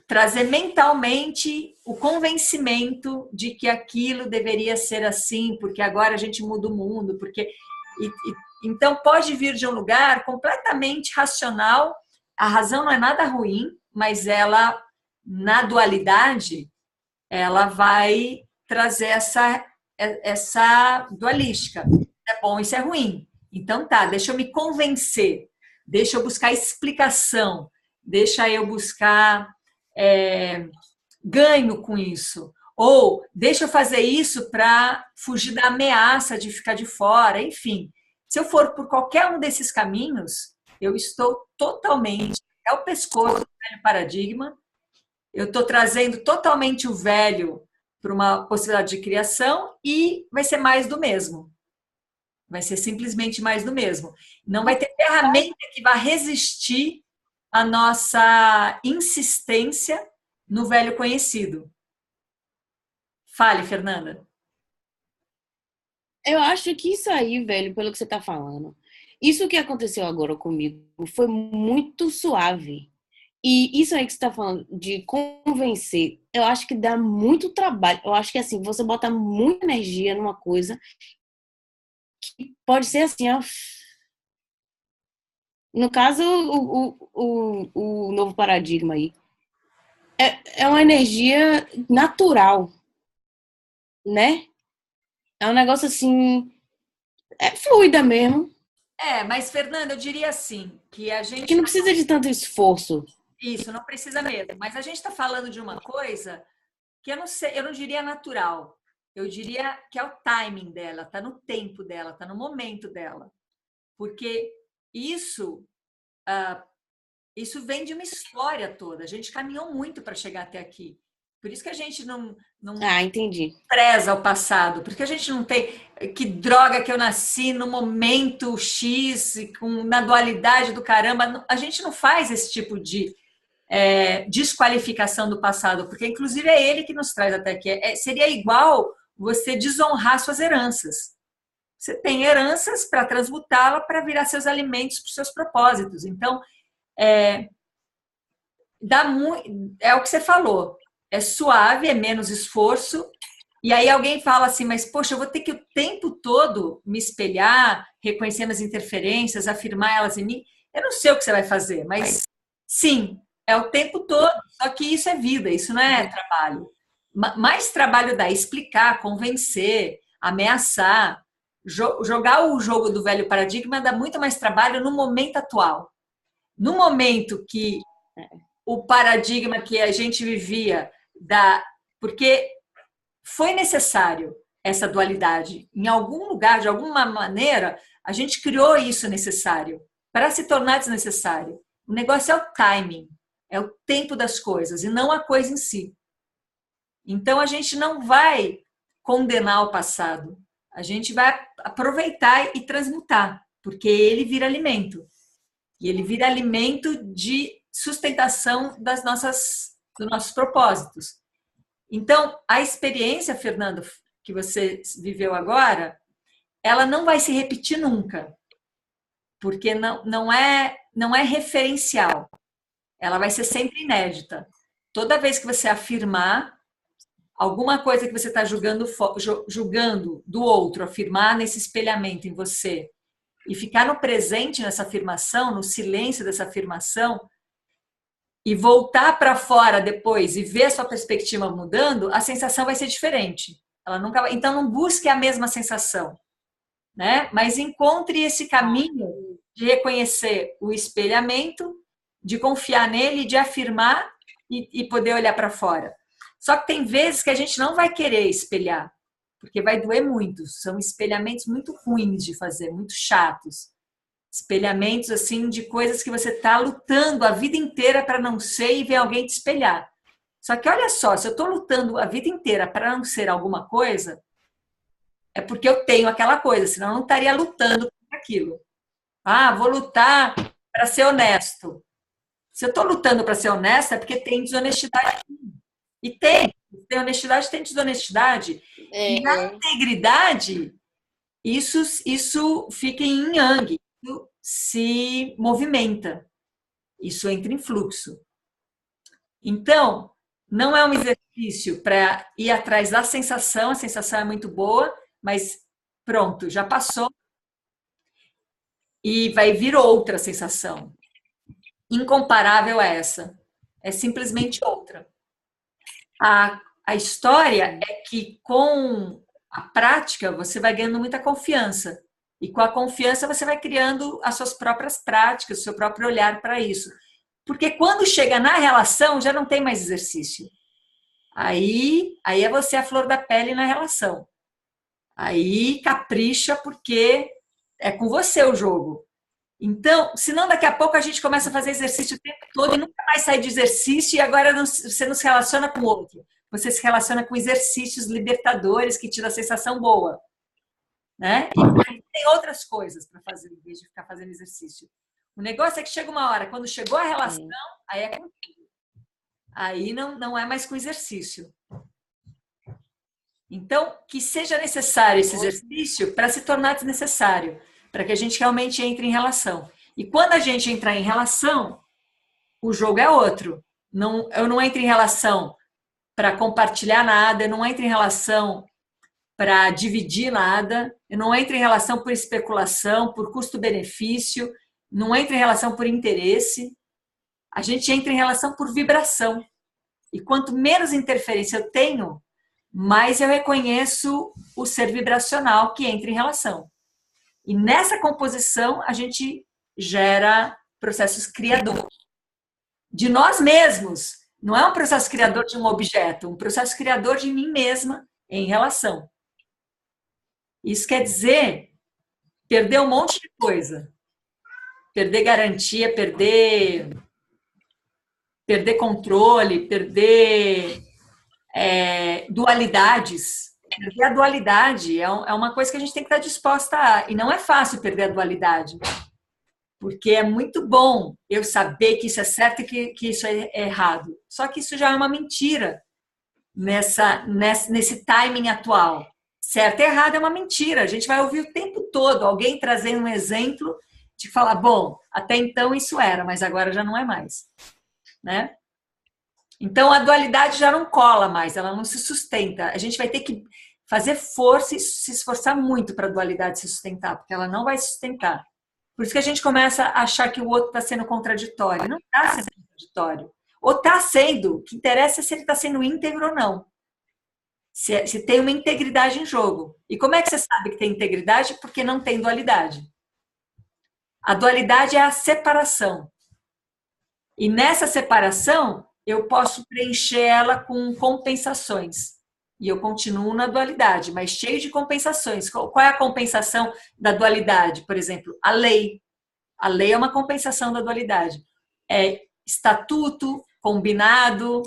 trazer mentalmente o convencimento de que aquilo deveria ser assim, porque agora a gente muda o mundo, porque então pode vir de um lugar completamente racional. A razão não é nada ruim, mas ela, na dualidade, ela vai trazer essa dualística. É bom, isso é ruim. Então tá, deixa eu me convencer, deixa eu buscar explicação, deixa eu buscar ganho com isso. Ou deixa eu fazer isso para fugir da ameaça de ficar de fora, enfim. Se eu for por qualquer um desses caminhos, eu estou totalmente o pescoço do velho paradigma, eu estou trazendo totalmente o velho para uma possibilidade de criação e vai ser mais do mesmo. Vai ser simplesmente mais do mesmo. Não vai ter ferramenta que vá resistir à nossa insistência no velho conhecido. Fale, Fernanda. Eu acho que isso aí, velho, pelo que você tá falando, isso que aconteceu agora comigo foi muito suave. E isso aí que você tá falando de convencer, eu acho que dá muito trabalho. Eu acho que assim, você bota muita energia numa coisa que pode ser assim, ó. No caso, o novo paradigma aí. É uma energia natural, né? É um negócio assim, fluida mesmo. Mas, Fernanda, eu diria assim, que a gente... Que não precisa de tanto esforço. Isso, não precisa mesmo. Mas a gente está falando de uma coisa que eu não sei, eu não diria natural. Eu diria que é o timing dela, está no tempo dela, está no momento dela. Porque isso vem de uma história toda. A gente caminhou muito para chegar até aqui. Por isso que a gente não entendi. Preza o passado. Porque a gente não tem... Que droga que eu nasci no momento X, na dualidade do caramba. A gente não faz esse tipo de desqualificação do passado, porque inclusive é ele que nos traz até aqui. Seria igual você desonrar suas heranças. Você tem heranças para transmutá-la para virar seus alimentos para os seus propósitos. Então, é o que você falou. É suave, é menos esforço. E aí alguém fala assim, mas poxa, eu vou ter que o tempo todo me espelhar, reconhecer as interferências, afirmar elas em mim. Eu não sei o que você vai fazer, mas sim, é o tempo todo. Só que isso é vida, isso não é trabalho. Mais trabalho dá explicar, convencer, ameaçar. Jogar o jogo do velho paradigma dá muito mais trabalho no momento atual. No momento que o paradigma que a gente vivia, porque foi necessário essa dualidade. Em algum lugar, de alguma maneira, a gente criou isso necessário para se tornar desnecessário. O negócio é o timing, é o tempo das coisas e não a coisa em si. Então, a gente não vai condenar o passado. A gente vai aproveitar e transmutar, porque ele vira alimento. E ele vira alimento de sustentação dos nossos propósitos. Então, a experiência, Fernando, que você viveu agora, ela não vai se repetir nunca, porque não é referencial. Ela vai ser sempre inédita. Toda vez que você afirmar alguma coisa que você está julgando do outro, afirmar nesse espelhamento em você, e ficar no presente nessa afirmação, no silêncio dessa afirmação, e voltar para fora depois e ver a sua perspectiva mudando, a sensação vai ser diferente. Ela nunca vai... Então, não busque a mesma sensação, né? Mas encontre esse caminho de reconhecer o espelhamento, de confiar nele, de afirmar e poder olhar para fora. Só que tem vezes que a gente não vai querer espelhar, porque vai doer muito. São espelhamentos muito ruins de fazer, muito chatos. Espelhamentos assim de coisas que você está lutando a vida inteira para não ser e ver alguém te espelhar. Só que olha só, se eu estou lutando a vida inteira para não ser alguma coisa, é porque eu tenho aquela coisa, senão eu não estaria lutando por aquilo. Vou lutar para ser honesto. Se eu estou lutando para ser honesto, é porque tem desonestidade. E tem honestidade, tem desonestidade. E na integridade, isso fica em yang. Se movimenta, isso entra em fluxo. Então, não é um exercício para ir atrás da sensação, a sensação é muito boa, mas pronto, já passou e vai vir outra sensação, incomparável a essa. É simplesmente outra. A história é que com a prática você vai ganhando muita confiança. E com a confiança você vai criando as suas próprias práticas, o seu próprio olhar para isso. Porque quando chega na relação, já não tem mais exercício. Aí é você a flor da pele na relação. Aí capricha porque é com você o jogo. Então, senão daqui a pouco a gente começa a fazer exercício o tempo todo e nunca mais sai de exercício e agora você não se relaciona com o outro. Você se relaciona com exercícios libertadores que te dão sensação boa. Né? E tem outras coisas para fazer em vez de ficar fazendo exercício. O negócio é que chega uma hora, quando chegou a relação, aí é contigo. Aí não é mais com exercício. Então, que seja necessário esse exercício para se tornar desnecessário, para que a gente realmente entre em relação. E quando a gente entrar em relação, o jogo é outro. Eu não entro em relação para compartilhar nada, eu não entro em relação para dividir nada, eu não entro em relação por especulação, por custo-benefício, não entro em relação por interesse, a gente entra em relação por vibração. E quanto menos interferência eu tenho, mais eu reconheço o ser vibracional que entra em relação. E nessa composição a gente gera processos criadores de nós mesmos. Não é um processo criador de um objeto, um processo criador de mim mesma em relação. Isso quer dizer perder um monte de coisa. Perder garantia, perder controle, perder dualidades. Perder a dualidade é uma coisa que a gente tem que estar disposta a... E não é fácil perder a dualidade. Porque é muito bom eu saber que isso é certo e que isso é errado. Só que isso já é uma mentira nesse timing atual. Certo e errado é uma mentira. A gente vai ouvir o tempo todo alguém trazendo um exemplo de falar, bom, até então isso era, mas agora já não é mais. Né? Então a dualidade já não cola mais, ela não se sustenta. A gente vai ter que fazer força e se esforçar muito para a dualidade se sustentar, porque ela não vai se sustentar. Por isso que a gente começa a achar que o outro está sendo contraditório. Não está sendo contraditório. Ou está sendo, o que interessa é se ele está sendo íntegro ou não. Se tem uma integridade em jogo. E como é que você sabe que tem integridade? Porque não tem dualidade. A dualidade é a separação. E nessa separação, eu posso preencher ela com compensações. E eu continuo na dualidade, mas cheio de compensações. Qual é a compensação da dualidade? Por exemplo, a lei. A lei é uma compensação da dualidade. É estatuto, combinado,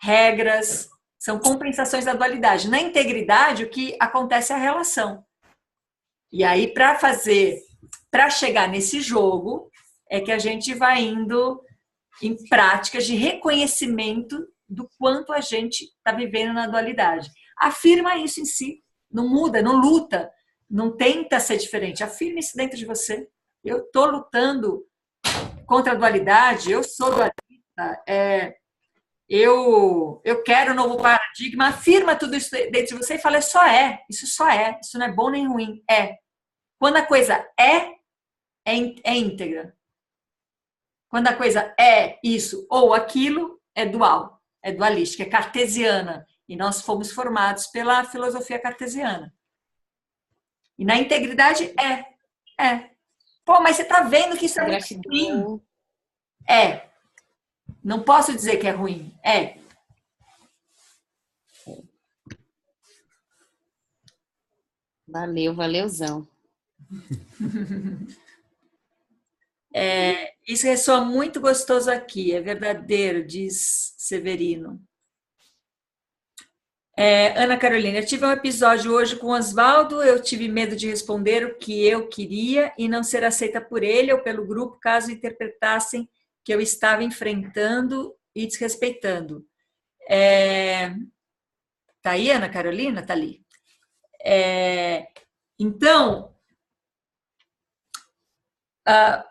regras, são compensações da dualidade. Na integridade, o que acontece é a relação. E aí, para chegar nesse jogo, é que a gente vai indo em práticas de reconhecimento do quanto a gente está vivendo na dualidade. Afirma isso em si, não muda, não luta, não tenta ser diferente. Afirma isso dentro de você. Eu estou lutando contra a dualidade, eu sou dualista, eu quero um novo paradigma. Afirma tudo isso dentro de você e fala, isso não é bom nem ruim, é. Quando a coisa é íntegra. Quando a coisa é isso ou aquilo, é dual, é dualística, é cartesiana. E nós fomos formados pela filosofia cartesiana. E na integridade, Pô, mas você está vendo que isso é muito ruim. Não posso dizer que é ruim. Valeuzão. Isso ressoa muito gostoso aqui, é verdadeiro, diz Severino. Ana Carolina, eu tive um episódio hoje com o Oswaldo, eu tive medo de responder o que eu queria e não ser aceita por ele ou pelo grupo, caso interpretassem que eu estava enfrentando e desrespeitando. Tá aí, Ana Carolina? Tá ali. Então, a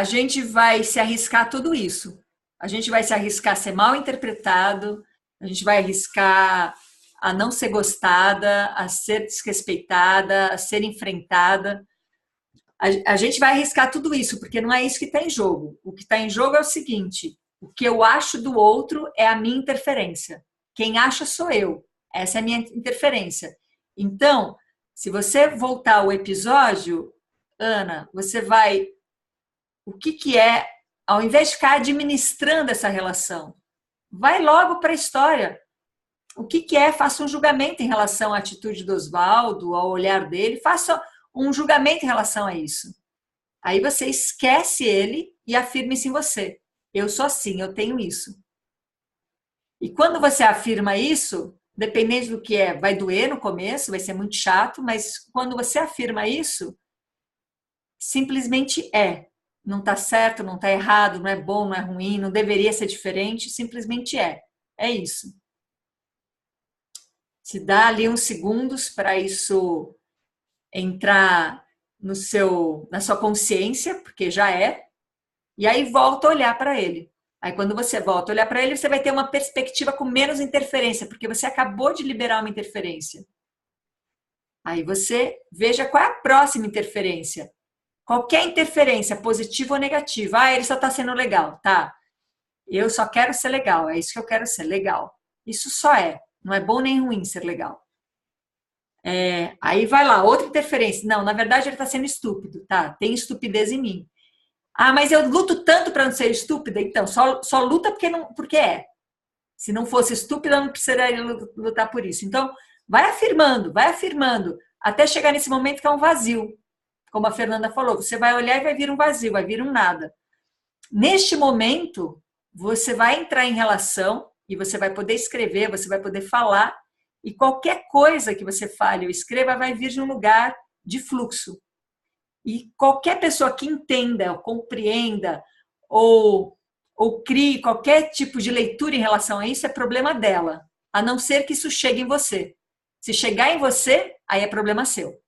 gente vai se arriscar tudo isso. A gente vai se arriscar a ser mal interpretado, a gente vai arriscar a não ser gostada, a ser desrespeitada, a ser enfrentada. A gente vai arriscar tudo isso, porque não é isso que está em jogo. O que está em jogo é o seguinte: o que eu acho do outro é a minha interferência. Quem acha sou eu. Essa é a minha interferência. Então, se você voltar ao episódio, Ana, você vai... O que é, ao invés de ficar administrando essa relação, vai logo para a história. O que é? Faça um julgamento em relação à atitude do Oswaldo, ao olhar dele, faça um julgamento em relação a isso. Aí você esquece ele e afirma isso em você. Eu sou assim, eu tenho isso. E quando você afirma isso, dependendo do que é, vai doer no começo, vai ser muito chato, mas quando você afirma isso, simplesmente é. Não está certo, não está errado, não é bom, não é ruim, não deveria ser diferente, simplesmente é. É isso. Se dá ali uns segundos para isso entrar na sua consciência, porque já é, e aí volta a olhar para ele. Aí quando você volta a olhar para ele, você vai ter uma perspectiva com menos interferência, porque você acabou de liberar uma interferência. Aí você veja qual é a próxima interferência. Qualquer interferência, positiva ou negativa. Ah, ele só está sendo legal, tá? Eu só quero ser legal, é isso que eu quero ser, legal. Isso só é, não é bom nem ruim ser legal. Aí vai lá, outra interferência. Não, na verdade ele está sendo estúpido, tá? Tem estupidez em mim. Ah, mas eu luto tanto para não ser estúpida. Então, só luta porque é. Se não fosse estúpida, eu não precisaria lutar por isso. Então, vai afirmando, até chegar nesse momento que é um vazio. Como a Fernanda falou, você vai olhar e vai vir um vazio, vai vir um nada. Neste momento, você vai entrar em relação e você vai poder escrever, você vai poder falar, e qualquer coisa que você fale ou escreva vai vir de um lugar de fluxo. E qualquer pessoa que entenda, ou compreenda, ou crie qualquer tipo de leitura em relação a isso, é problema dela, a não ser que isso chegue em você. Se chegar em você, aí é problema seu.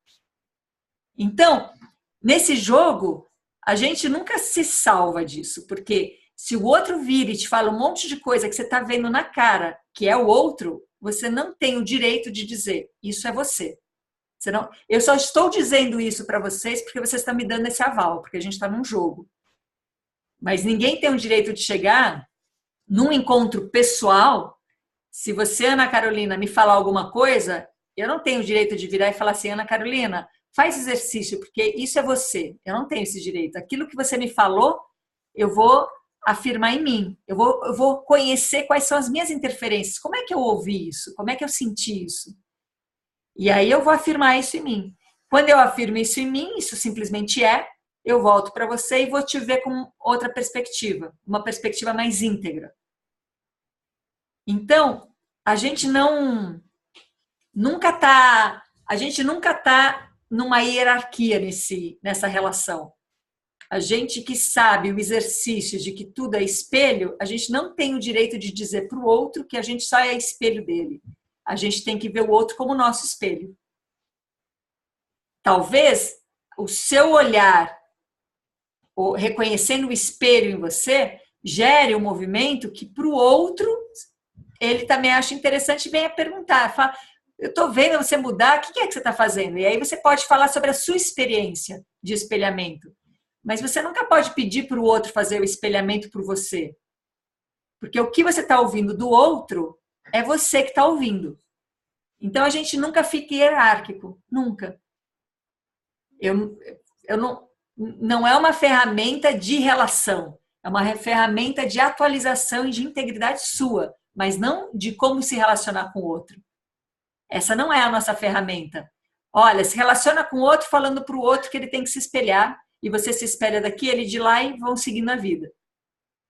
Então, nesse jogo, a gente nunca se salva disso, porque se o outro vira e te fala um monte de coisa que você está vendo na cara, que é o outro, você não tem o direito de dizer, isso é você. Eu só estou dizendo isso para vocês porque vocês estão me dando esse aval, porque a gente está num jogo. Mas ninguém tem o direito de chegar num encontro pessoal. Se você, Ana Carolina, me falar alguma coisa, eu não tenho o direito de virar e falar assim, Ana Carolina, faz exercício, porque isso é você. Eu não tenho esse direito. Aquilo que você me falou, eu vou afirmar em mim. Eu vou conhecer quais são as minhas interferências. Como é que eu ouvi isso? Como é que eu senti isso? E aí eu vou afirmar isso em mim. Quando eu afirmo isso em mim, isso simplesmente é, eu volto para você e vou te ver com outra perspectiva, uma perspectiva mais íntegra. Então, a gente nunca tá numa hierarquia nessa relação. A gente que sabe o exercício de que tudo é espelho, a gente não tem o direito de dizer para o outro que a gente só é espelho dele. A gente tem que ver o outro como nosso espelho. Talvez o seu olhar, reconhecendo o espelho em você, gere um movimento que para o outro ele também acha interessante e venha perguntar. Fala, eu estou vendo você mudar, o que é que você está fazendo? E aí você pode falar sobre a sua experiência de espelhamento. Mas você nunca pode pedir para o outro fazer o espelhamento por você. Porque o que você está ouvindo do outro é você que está ouvindo. Então, a gente nunca fica hierárquico. Nunca. Não é uma ferramenta de relação. É uma ferramenta de atualização e de integridade sua. Mas não de como se relacionar com o outro. Essa não é a nossa ferramenta. Olha, se relaciona com o outro falando para o outro que ele tem que se espelhar. E você se espelha daqui, ele de lá e vão seguindo a vida.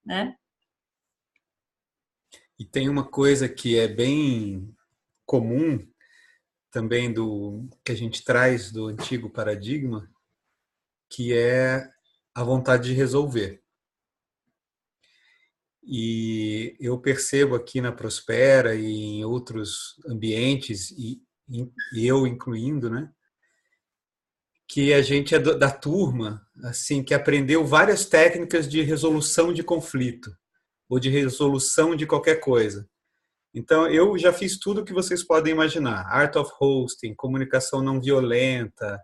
Né? E tem uma coisa que é bem comum também do que a gente traz do antigo paradigma, que é a vontade de resolver. E eu percebo aqui na Prospera e em outros ambientes, e eu incluindo, né, que a gente é da turma, assim, que aprendeu várias técnicas de resolução de conflito. ou de resolução de qualquer coisa. Então, eu já fiz tudo o que vocês podem imaginar. Art of Hosting, comunicação não violenta,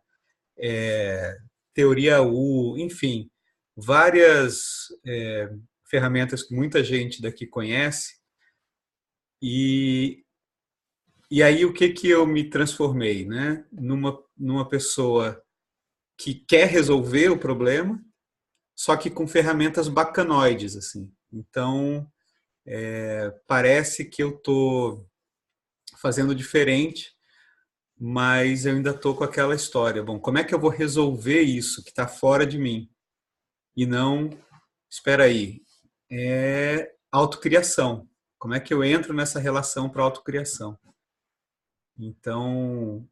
teoria U, enfim, várias ferramentas que muita gente daqui conhece. E aí, o que eu me transformei, né? Numa pessoa que quer resolver o problema, só que com ferramentas bacanoides, assim. Então, parece que eu estou fazendo diferente, mas eu ainda estou com aquela história. Bom, como é que eu vou resolver isso que está fora de mim? E não, espera aí, autocriação. Como é que eu entro nessa relação para autocriação? Então,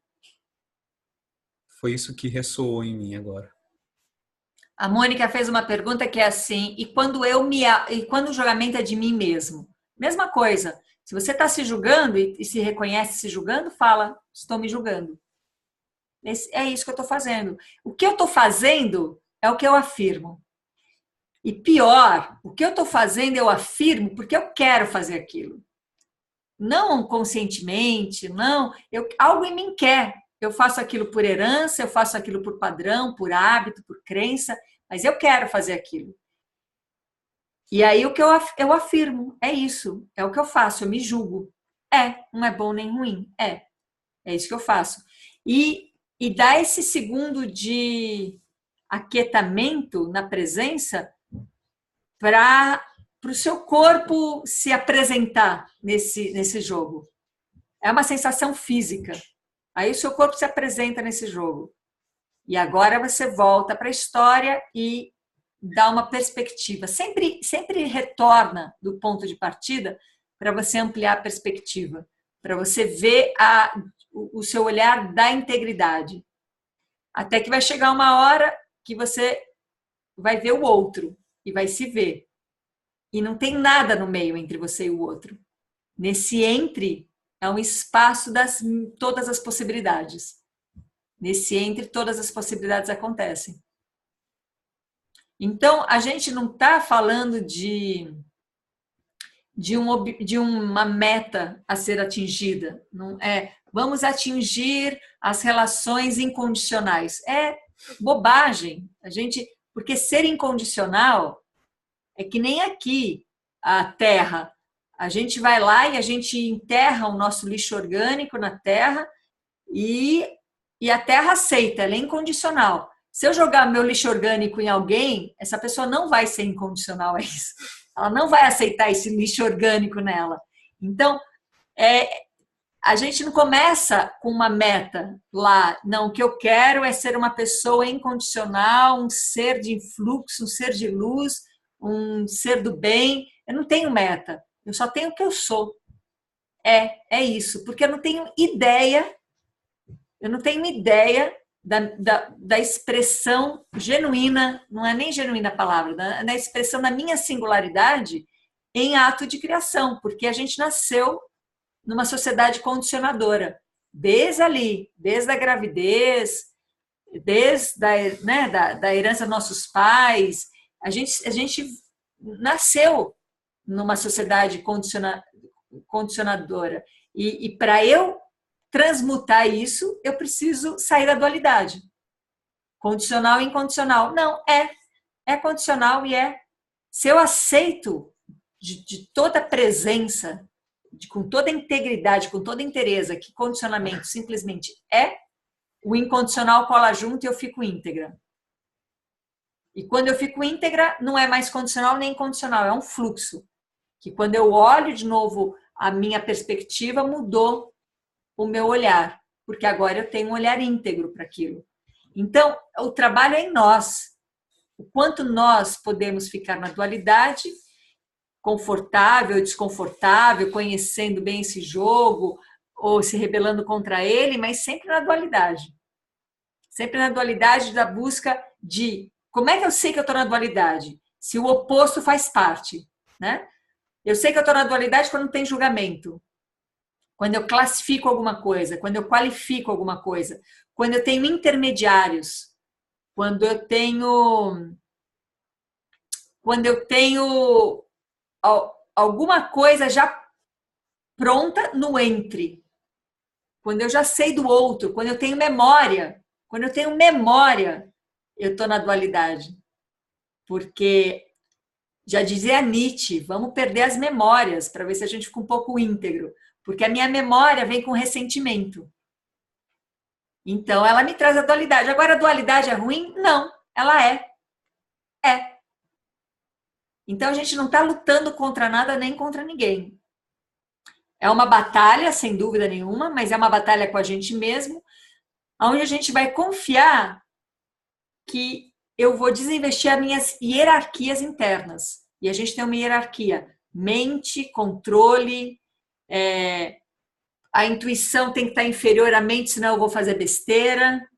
foi isso que ressoou em mim agora. A Mônica fez uma pergunta que é assim, e quando o julgamento é de mim mesmo? Mesma coisa. Se você está se julgando e se reconhece se julgando, fala, estou me julgando. É isso que eu estou fazendo. O que eu estou fazendo é o que eu afirmo. E pior, o que eu estou fazendo eu afirmo porque eu quero fazer aquilo. Não conscientemente, não. Algo em mim quer. Eu faço aquilo por herança, eu faço aquilo por padrão, por hábito, por crença, mas eu quero fazer aquilo. E aí o que eu afirmo é isso, é o que eu faço, eu me julgo. Não é bom nem ruim, é isso que eu faço. E dá esse segundo de aquietamento na presença para o seu corpo se apresentar nesse jogo. É uma sensação física. Aí o seu corpo se apresenta nesse jogo. E agora você volta para a história e dá uma perspectiva. Sempre retorna do ponto de partida para você ampliar a perspectiva, para você ver o seu olhar da integridade. Até que vai chegar uma hora que você vai ver o outro e vai se ver. E não tem nada no meio entre você e o outro. Nesse entre é um espaço das todas as possibilidades. Nesse entre, todas as possibilidades acontecem. Então, a gente não está falando de uma meta a ser atingida. Não vamos atingir as relações incondicionais. É bobagem. Porque ser incondicional é que nem aqui a Terra. A gente vai lá e a gente enterra o nosso lixo orgânico na Terra e a Terra aceita, ela é incondicional. Se eu jogar meu lixo orgânico em alguém, essa pessoa não vai ser incondicional a isso. Ela não vai aceitar esse lixo orgânico nela. Então, a gente não começa com uma meta lá. Não, o que eu quero é ser uma pessoa incondicional, um ser de influxo, um ser de luz, um ser do bem. Eu não tenho meta. Eu só tenho o que eu sou. É isso. Porque eu não tenho ideia da expressão genuína, não é nem genuína a palavra, da expressão da minha singularidade em ato de criação, porque a gente nasceu numa sociedade condicionadora, desde a gravidez, desde da herança dos nossos pais, a gente nasceu numa sociedade condicionadora, e para eu transmutar isso, eu preciso sair da dualidade. Condicional e incondicional. Não, é condicional e é. Se eu aceito de toda a presença, com toda a integridade, com toda a inteireza, que condicionamento simplesmente o incondicional cola junto e eu fico íntegra. E quando eu fico íntegra, não é mais condicional nem incondicional, é um fluxo. Que quando eu olho de novo a minha perspectiva, mudou o meu olhar, porque agora eu tenho um olhar íntegro para aquilo. Então, o trabalho é em nós. O quanto nós podemos ficar na dualidade, confortável, desconfortável, conhecendo bem esse jogo, ou se rebelando contra ele, mas sempre na dualidade. Sempre na dualidade da busca de... Como é que eu sei que eu estou na dualidade? Se o oposto faz parte, né? Eu sei que eu estou na dualidade quando não tem julgamento. Quando eu classifico alguma coisa, quando eu qualifico alguma coisa, quando eu tenho intermediários, quando eu tenho alguma coisa já pronta no entre. Quando eu já sei do outro, quando eu tenho memória. Quando eu tenho memória, eu estou na dualidade. Porque, já dizia Nietzsche, vamos perder as memórias para ver se a gente fica um pouco íntegro. Porque a minha memória vem com ressentimento. Então, ela me traz a dualidade. Agora, a dualidade é ruim? Não, ela é. É. Então, a gente não está lutando contra nada nem contra ninguém. É uma batalha, sem dúvida nenhuma, mas é uma batalha com a gente mesmo, onde a gente vai confiar que eu vou desinvestir as minhas hierarquias internas. E a gente tem uma hierarquia: mente, controle, a intuição tem que estar inferior à mente, senão eu vou fazer besteira.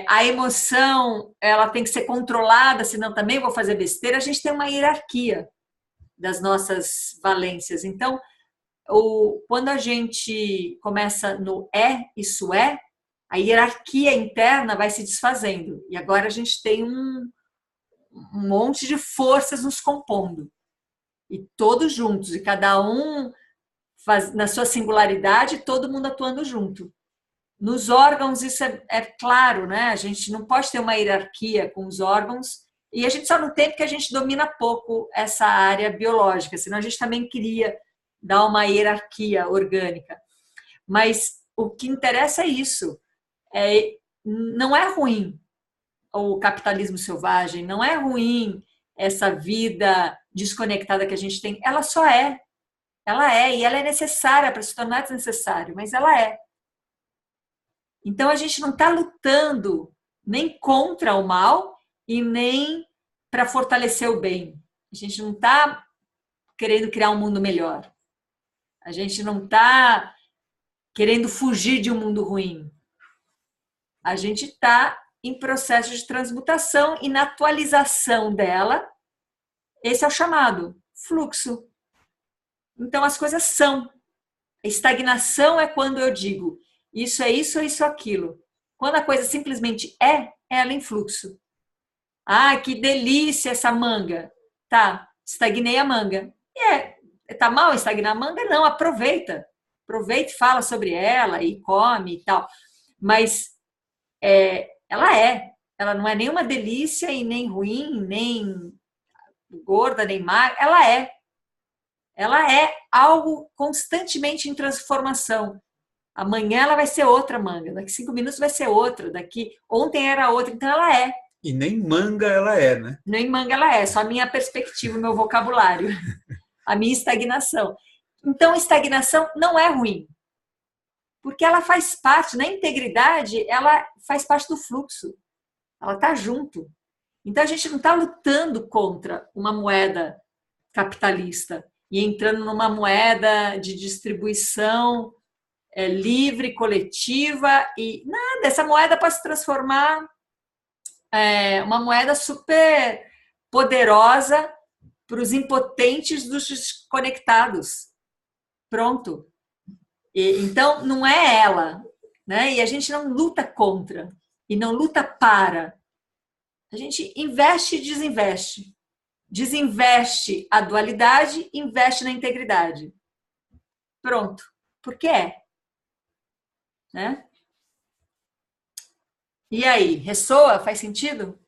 A emoção, ela tem que ser controlada, senão também vou fazer besteira. A gente tem uma hierarquia das nossas valências. Então, quando a gente começa no isso é, a hierarquia interna vai se desfazendo. E agora a gente tem um monte de forças nos compondo. E todos juntos, e cada um na sua singularidade, todo mundo atuando junto. Nos órgãos isso é claro, né? A gente não pode ter uma hierarquia com os órgãos, e a gente só não tem porque a gente domina pouco essa área biológica, senão a gente também queria dar uma hierarquia orgânica. Mas o que interessa é isso. Não é ruim o capitalismo selvagem, não é ruim essa vida desconectada que a gente tem, ela só é. Ela é, e ela é necessária para se tornar desnecessário, mas ela é. Então, a gente não está lutando nem contra o mal e nem para fortalecer o bem. A gente não está querendo criar um mundo melhor. A gente não está querendo fugir de um mundo ruim. A gente está em processo de transmutação e na atualização dela, esse é o chamado fluxo. Então, as coisas são. A estagnação é quando eu digo isso é isso, isso, aquilo. Quando a coisa simplesmente ela em fluxo. Ah, que delícia essa manga. Tá, estagnei a manga. Tá mal estagnar a manga? Não, aproveita. Aproveita e fala sobre ela e come e tal. Mas ela é. Ela não é nem uma delícia e nem ruim, nem gorda, nem magra. Ela é. Ela é algo constantemente em transformação. Amanhã ela vai ser outra manga, daqui 5 minutos vai ser outra, ontem era outra, então ela é. E nem manga ela é, né? Nem manga ela é, só a minha perspectiva, o meu vocabulário, a minha estagnação. Então, estagnação não é ruim, porque ela faz parte, na integridade, ela faz parte do fluxo, ela está junto. Então, a gente não está lutando contra uma moeda capitalista e entrando numa moeda de distribuição livre, coletiva e nada. Essa moeda pode se transformar uma moeda super poderosa para os impotentes dos desconectados. Pronto. Então, não é ela, né? E a gente não luta contra e não luta para. A gente investe e desinveste. Desinveste a dualidade, investe na integridade. Pronto. Porque né? E aí, ressoa? Faz sentido?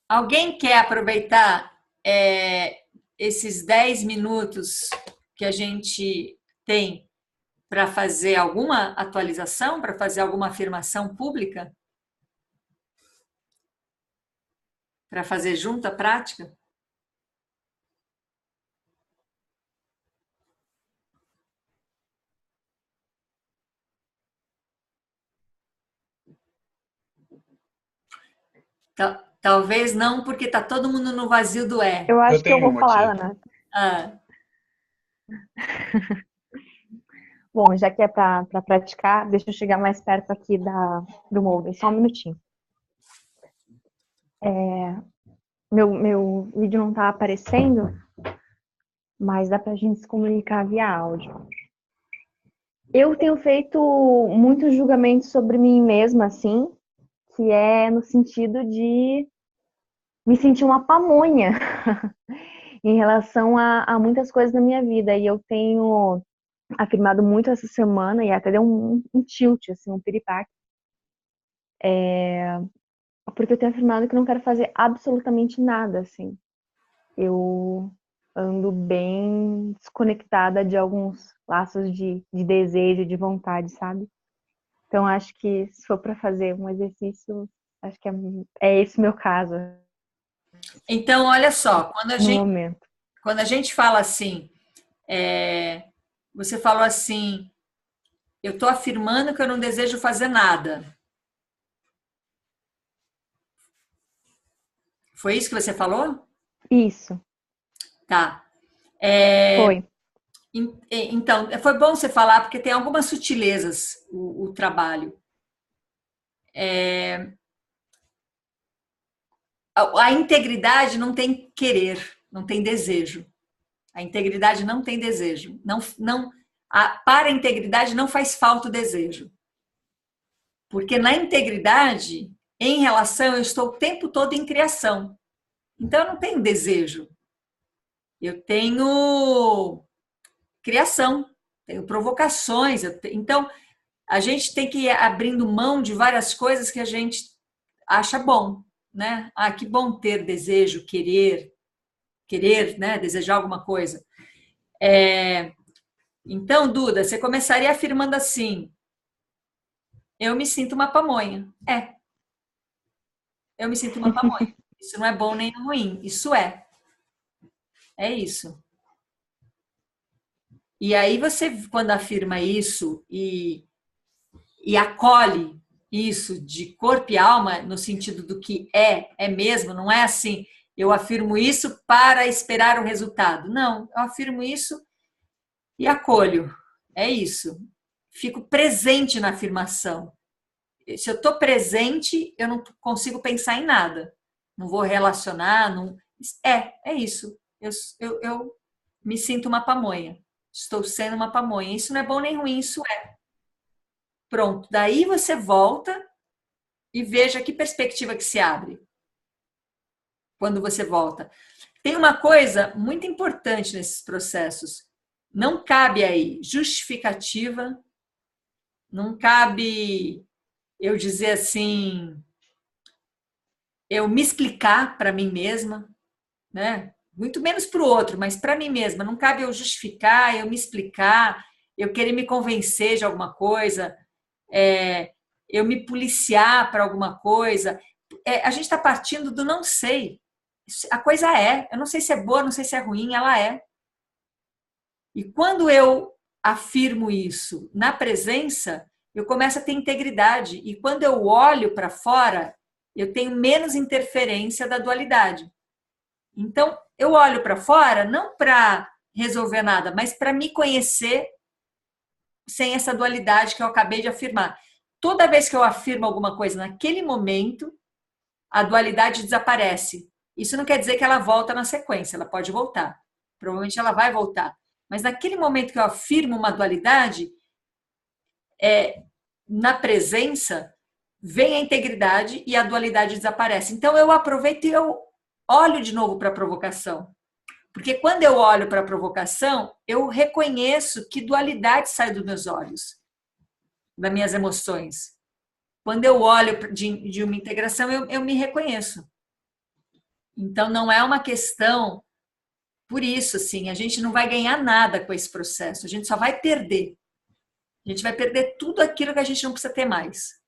Alguém quer aproveitar esses 10 minutos que a gente tem para fazer alguma atualização, para fazer alguma afirmação pública? Para fazer junto a prática? Talvez não, porque está todo mundo no vazio do Eu acho que eu vou falar, Ana. Bom, já que é para praticar, deixa eu chegar mais perto aqui do molde, só um minutinho. Meu vídeo não está aparecendo, mas dá pra gente se comunicar via áudio. Eu tenho feito muitos julgamentos sobre mim mesma, assim, que é no sentido de me sentir uma pamonha em relação a muitas coisas na minha vida. E eu tenho afirmado muito essa semana, e até deu um tilt, assim, um piripaque. Porque eu tenho afirmado que eu não quero fazer absolutamente nada, assim. Eu ando bem desconectada de alguns laços de desejo, de vontade, sabe? Então, acho que se for para fazer um exercício, acho que é esse o meu caso. Então, olha só, No momento. quando a gente fala assim, você falou assim, eu estou afirmando que eu não desejo fazer nada. Foi isso que você falou? Isso. Tá. Foi. Então, foi bom você falar, porque tem algumas sutilezas o trabalho. A integridade não tem querer, não tem desejo. A integridade não tem desejo. Para a integridade não faz falta o desejo. Porque na integridade, em relação, eu estou o tempo todo em criação. Então, eu não tenho desejo. Eu tenho criação, tenho provocações. Então, a gente tem que ir abrindo mão de várias coisas que a gente acha bom, né? Ah, que bom ter desejo, querer, né? Desejar alguma coisa. Então, Duda, você começaria afirmando assim: eu me sinto uma pamonha. Eu me sinto uma pamonha. Isso não é bom nem ruim. Isso é. É isso. E aí você, quando afirma isso e acolhe isso de corpo e alma, no sentido do que é mesmo, não é assim, eu afirmo isso para esperar o resultado. Não, eu afirmo isso e acolho. É isso. Fico presente na afirmação. Se eu estou presente, eu não consigo pensar em nada. Não vou relacionar. Não... É isso. Eu me sinto uma pamonha. Estou sendo uma pamonha. Isso não é bom nem ruim, isso é. Pronto. Daí você volta e veja que perspectiva que se abre quando você volta. Tem uma coisa muito importante nesses processos. Não cabe aí justificativa, não cabe eu dizer assim, eu me explicar para mim mesma, né? Muito menos para o outro, mas para mim mesma. Não cabe eu justificar, eu me explicar, eu querer me convencer de alguma coisa, eu me policiar para alguma coisa. A gente está partindo do não sei. A coisa eu não sei se é boa, não sei se é ruim, ela é. E quando eu afirmo isso na presença, eu começo a ter integridade. E quando eu olho para fora, eu tenho menos interferência da dualidade. Então, eu olho para fora não para resolver nada, mas para me conhecer sem essa dualidade que eu acabei de afirmar. Toda vez que eu afirmo alguma coisa naquele momento, a dualidade desaparece. Isso não quer dizer que ela volta na sequência, ela pode voltar. Provavelmente ela vai voltar. Mas naquele momento que eu afirmo uma dualidade, na presença, vem a integridade e a dualidade desaparece. Então eu aproveito e eu olho de novo para a provocação. Porque quando eu olho para a provocação, eu reconheço que dualidade sai dos meus olhos, das minhas emoções. Quando eu olho de uma integração, eu me reconheço. Então não é uma questão, por isso, assim, a gente não vai ganhar nada com esse processo, a gente só vai perder. A gente vai perder tudo aquilo que a gente não precisa ter mais.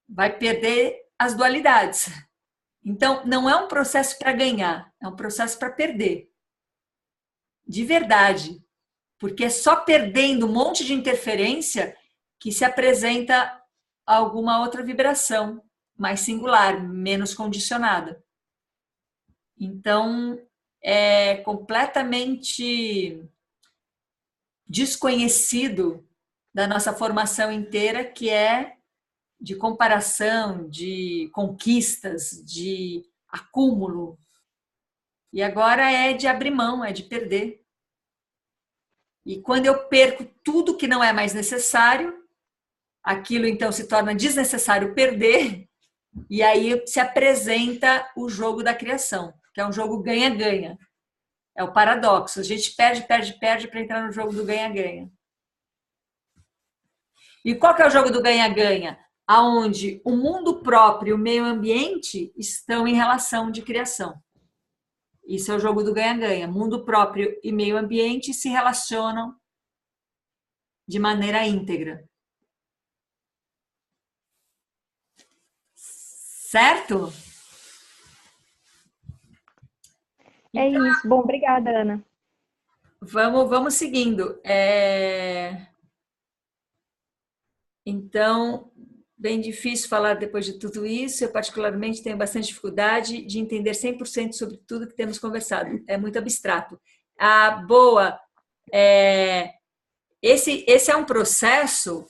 Vai perder as dualidades. Então, não é um processo para ganhar, é um processo para perder. De verdade. Porque é só perdendo um monte de interferência que se apresenta alguma outra vibração mais singular, menos condicionada. Então, é completamente desconhecido da nossa formação inteira, que é de comparação, de conquistas, de acúmulo. E agora é de abrir mão, é de perder. E quando eu perco tudo que não é mais necessário, aquilo então se torna desnecessário perder, e aí se apresenta o jogo da criação, que é um jogo ganha-ganha. É o paradoxo. A gente perde para entrar no jogo do ganha-ganha. E qual que é o jogo do ganha-ganha? Aonde o mundo próprio e o meio ambiente estão em relação de criação. Isso é o jogo do ganha-ganha. Mundo próprio e meio ambiente se relacionam de maneira íntegra. Certo? É isso. Bom, obrigada, Ana. Vamos seguindo. Então, bem difícil falar depois de tudo isso. Eu, particularmente, tenho bastante dificuldade de entender 100% sobre tudo que temos conversado. É muito abstrato. Boa. Esse é um processo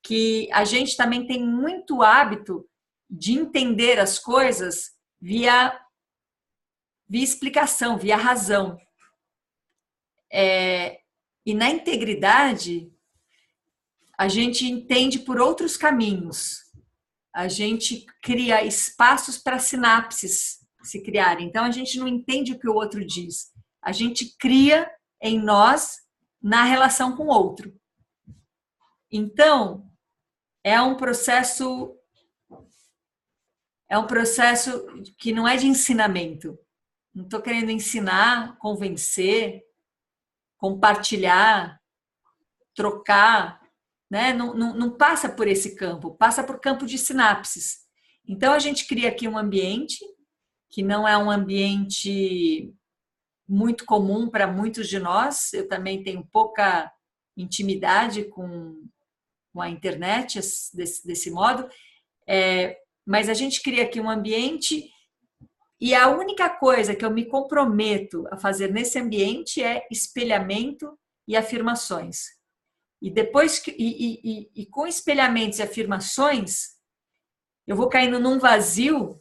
que a gente também tem muito hábito de entender as coisas via explicação, via razão. E na integridade, a gente entende por outros caminhos. A gente cria espaços para sinapses se criarem. Então, a gente não entende o que o outro diz. A gente cria em nós na relação com o outro. Então, é um processo que não é de ensinamento. Não estou querendo ensinar, convencer, compartilhar, trocar, né? Não passa por esse campo, passa por campo de sinapses. Então, a gente cria aqui um ambiente que não é um ambiente muito comum para muitos de nós. Eu também tenho pouca intimidade com a internet desse modo, mas a gente cria aqui um ambiente e a única coisa que eu me comprometo a fazer nesse ambiente é espelhamento e afirmações. E depois com espelhamentos e afirmações, eu vou caindo num vazio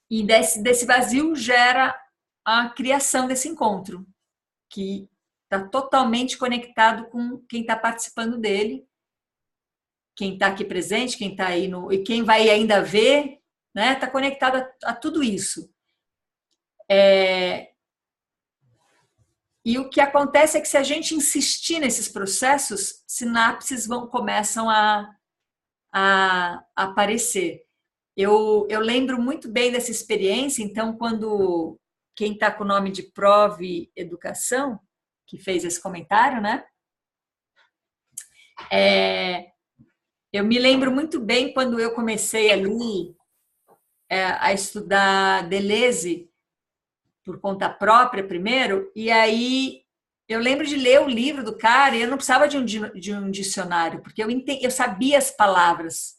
e desse vazio gera a criação desse encontro, que está totalmente conectado com quem está participando dele, quem está aqui presente, quem está aí e quem vai ainda ver, né? Está conectado a tudo isso. E o que acontece é que se a gente insistir nesses processos, sinapses começam a aparecer. Eu lembro muito bem dessa experiência, então, quando quem está com o nome de Prove Educação, que fez esse comentário, né? Eu me lembro muito bem quando eu comecei ali a estudar Deleuze por conta própria primeiro, e aí eu lembro de ler o livro do cara e eu não precisava de um dicionário, porque eu sabia as palavras,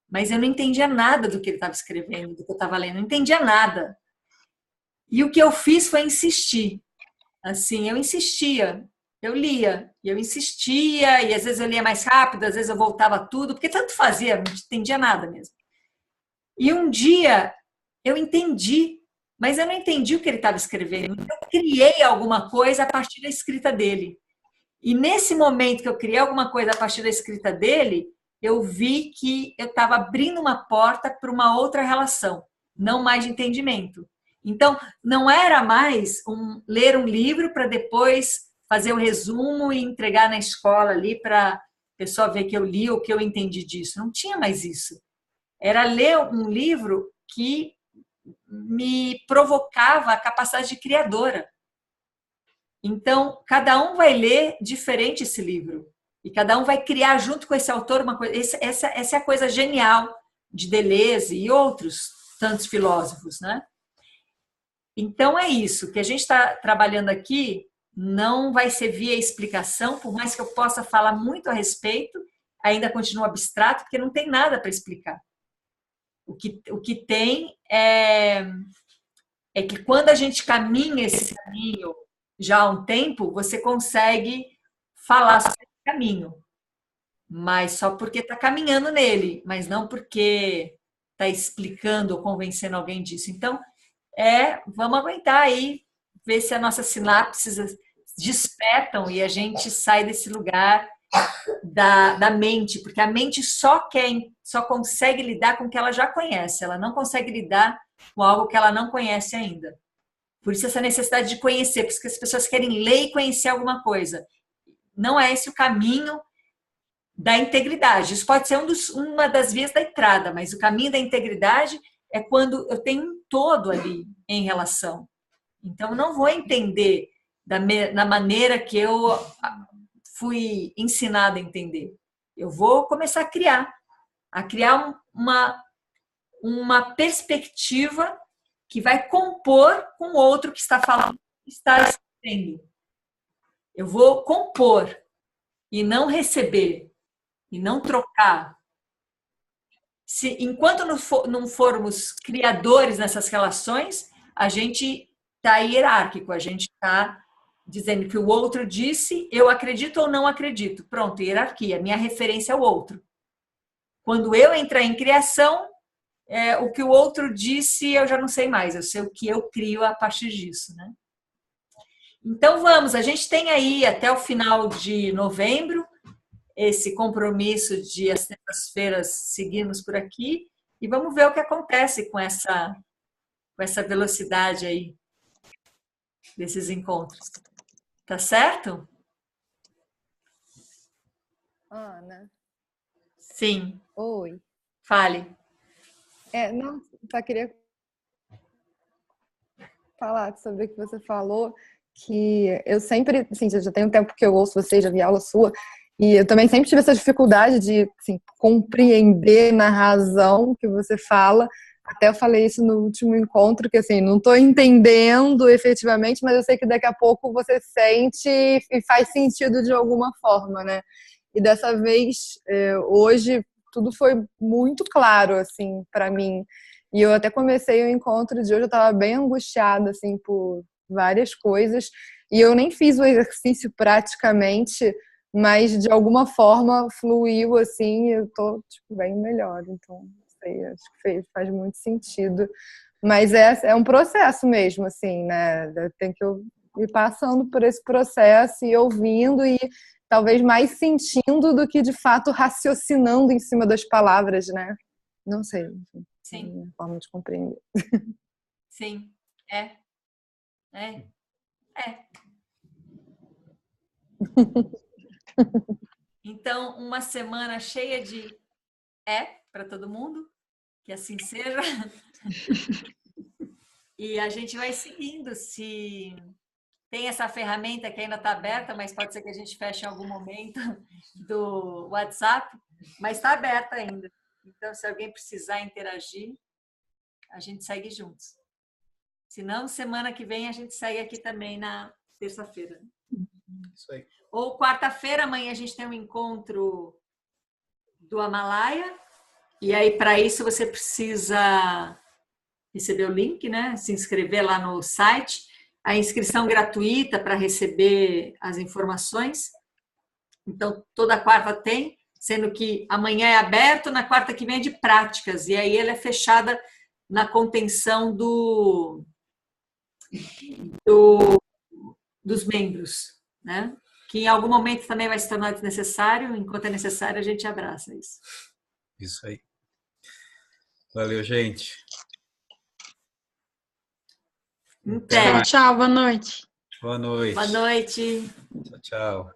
mas eu não entendia nada do que ele estava escrevendo, do que eu estava lendo, não entendia nada. E o que eu fiz foi insistir. Assim, eu insistia, eu lia, e eu insistia, e às vezes eu lia mais rápido, às vezes eu voltava tudo, porque tanto fazia, não entendia nada mesmo. E um dia eu entendi, mas eu não entendi o que ele estava escrevendo. Eu criei alguma coisa a partir da escrita dele. E nesse momento que eu criei alguma coisa a partir da escrita dele, eu vi que eu estava abrindo uma porta para uma outra relação, não mais de entendimento. Então, não era mais ler um livro para depois fazer um resumo e entregar na escola ali para a pessoa ver que eu li ou que eu entendi disso. Não tinha mais isso. Era ler um livro que me provocava a capacidade de criadora. Então, cada um vai ler diferente esse livro. E cada um vai criar junto com esse autor uma coisa. Essa é a coisa genial de Deleuze e outros tantos filósofos, né? Então, é isso. O que a gente está trabalhando aqui não vai ser via explicação, por mais que eu possa falar muito a respeito, ainda continua abstrato, porque não tem nada para explicar. O que tem é que quando a gente caminha esse caminho já há um tempo, você consegue falar sobre esse caminho, mas só porque está caminhando nele, mas não porque está explicando ou convencendo alguém disso. Então, vamos aguentar aí, ver se as nossas sinapses despertam e a gente sai desse lugar da mente, porque a mente só consegue lidar com o que ela já conhece, ela não consegue lidar com algo que ela não conhece ainda. Por isso essa necessidade de conhecer, porque as pessoas querem ler e conhecer alguma coisa. Não é esse o caminho da integridade. Isso pode ser uma das vias da entrada, mas o caminho da integridade é quando eu tenho um todo ali em relação. Então, eu não vou entender da maneira que eu fui ensinada a entender. Eu vou começar a criar uma perspectiva que vai compor com o outro que está falando, que está escrevendo. Eu vou compor e não receber, e não trocar. Enquanto não formos criadores nessas relações, a gente está hierárquico, a gente está dizendo que o outro disse, eu acredito ou não acredito. Pronto, hierarquia, minha referência é o outro. Quando eu entrar em criação, o que o outro disse eu já não sei mais, eu sei o que eu crio a partir disso, né? Então vamos, a gente tem aí até o final de novembro esse compromisso de as terças-feiras seguirmos por aqui e vamos ver o que acontece com essa velocidade aí desses encontros. Tá certo? Ana. Sim. Oi. Fale. Não, só queria falar sobre o que você falou, que eu sempre, assim, já tem um tempo que eu ouço você, já vi aula sua, e eu também sempre tive essa dificuldade de, assim, compreender na razão que você fala. Até eu falei isso no último encontro, que assim, não estou entendendo efetivamente, mas eu sei que daqui a pouco você sente e faz sentido de alguma forma, né? E dessa vez, hoje, tudo foi muito claro, assim, para mim. E eu até comecei o encontro de hoje, eu estava bem angustiada, assim, por várias coisas. E eu nem fiz o exercício praticamente, mas de alguma forma fluiu, assim, e eu tô, tipo, bem melhor. Então, não sei, acho que faz muito sentido. Mas é um processo mesmo, assim, né? Tem que eu ir passando por esse processo e ouvindo e talvez mais sentindo do que, de fato, raciocinando em cima das palavras, né? Não sei, enfim, Sim. É a minha forma de compreender. Sim, Então, uma semana cheia de para todo mundo, que assim seja. E a gente vai seguindo. Se tem essa ferramenta que ainda está aberta, mas pode ser que a gente feche em algum momento do WhatsApp, mas está aberta ainda. Então, se alguém precisar interagir, a gente segue juntos. Se não, semana que vem a gente segue aqui também na terça-feira. Isso aí. Ou quarta-feira, amanhã a gente tem um encontro do Amalaia. E aí, para isso, você precisa receber o link, né? Se inscrever lá no site. A inscrição gratuita para receber as informações. Então, toda quarta tem, sendo que amanhã é aberto, na quarta que vem é de práticas. E aí ela é fechada na contenção dos membros, né? Que em algum momento também vai se tornar desnecessário. Enquanto é necessário, a gente abraça isso. Isso aí. Valeu, gente. Tchau, tchau, boa noite. Boa noite. Boa noite. Tchau, tchau.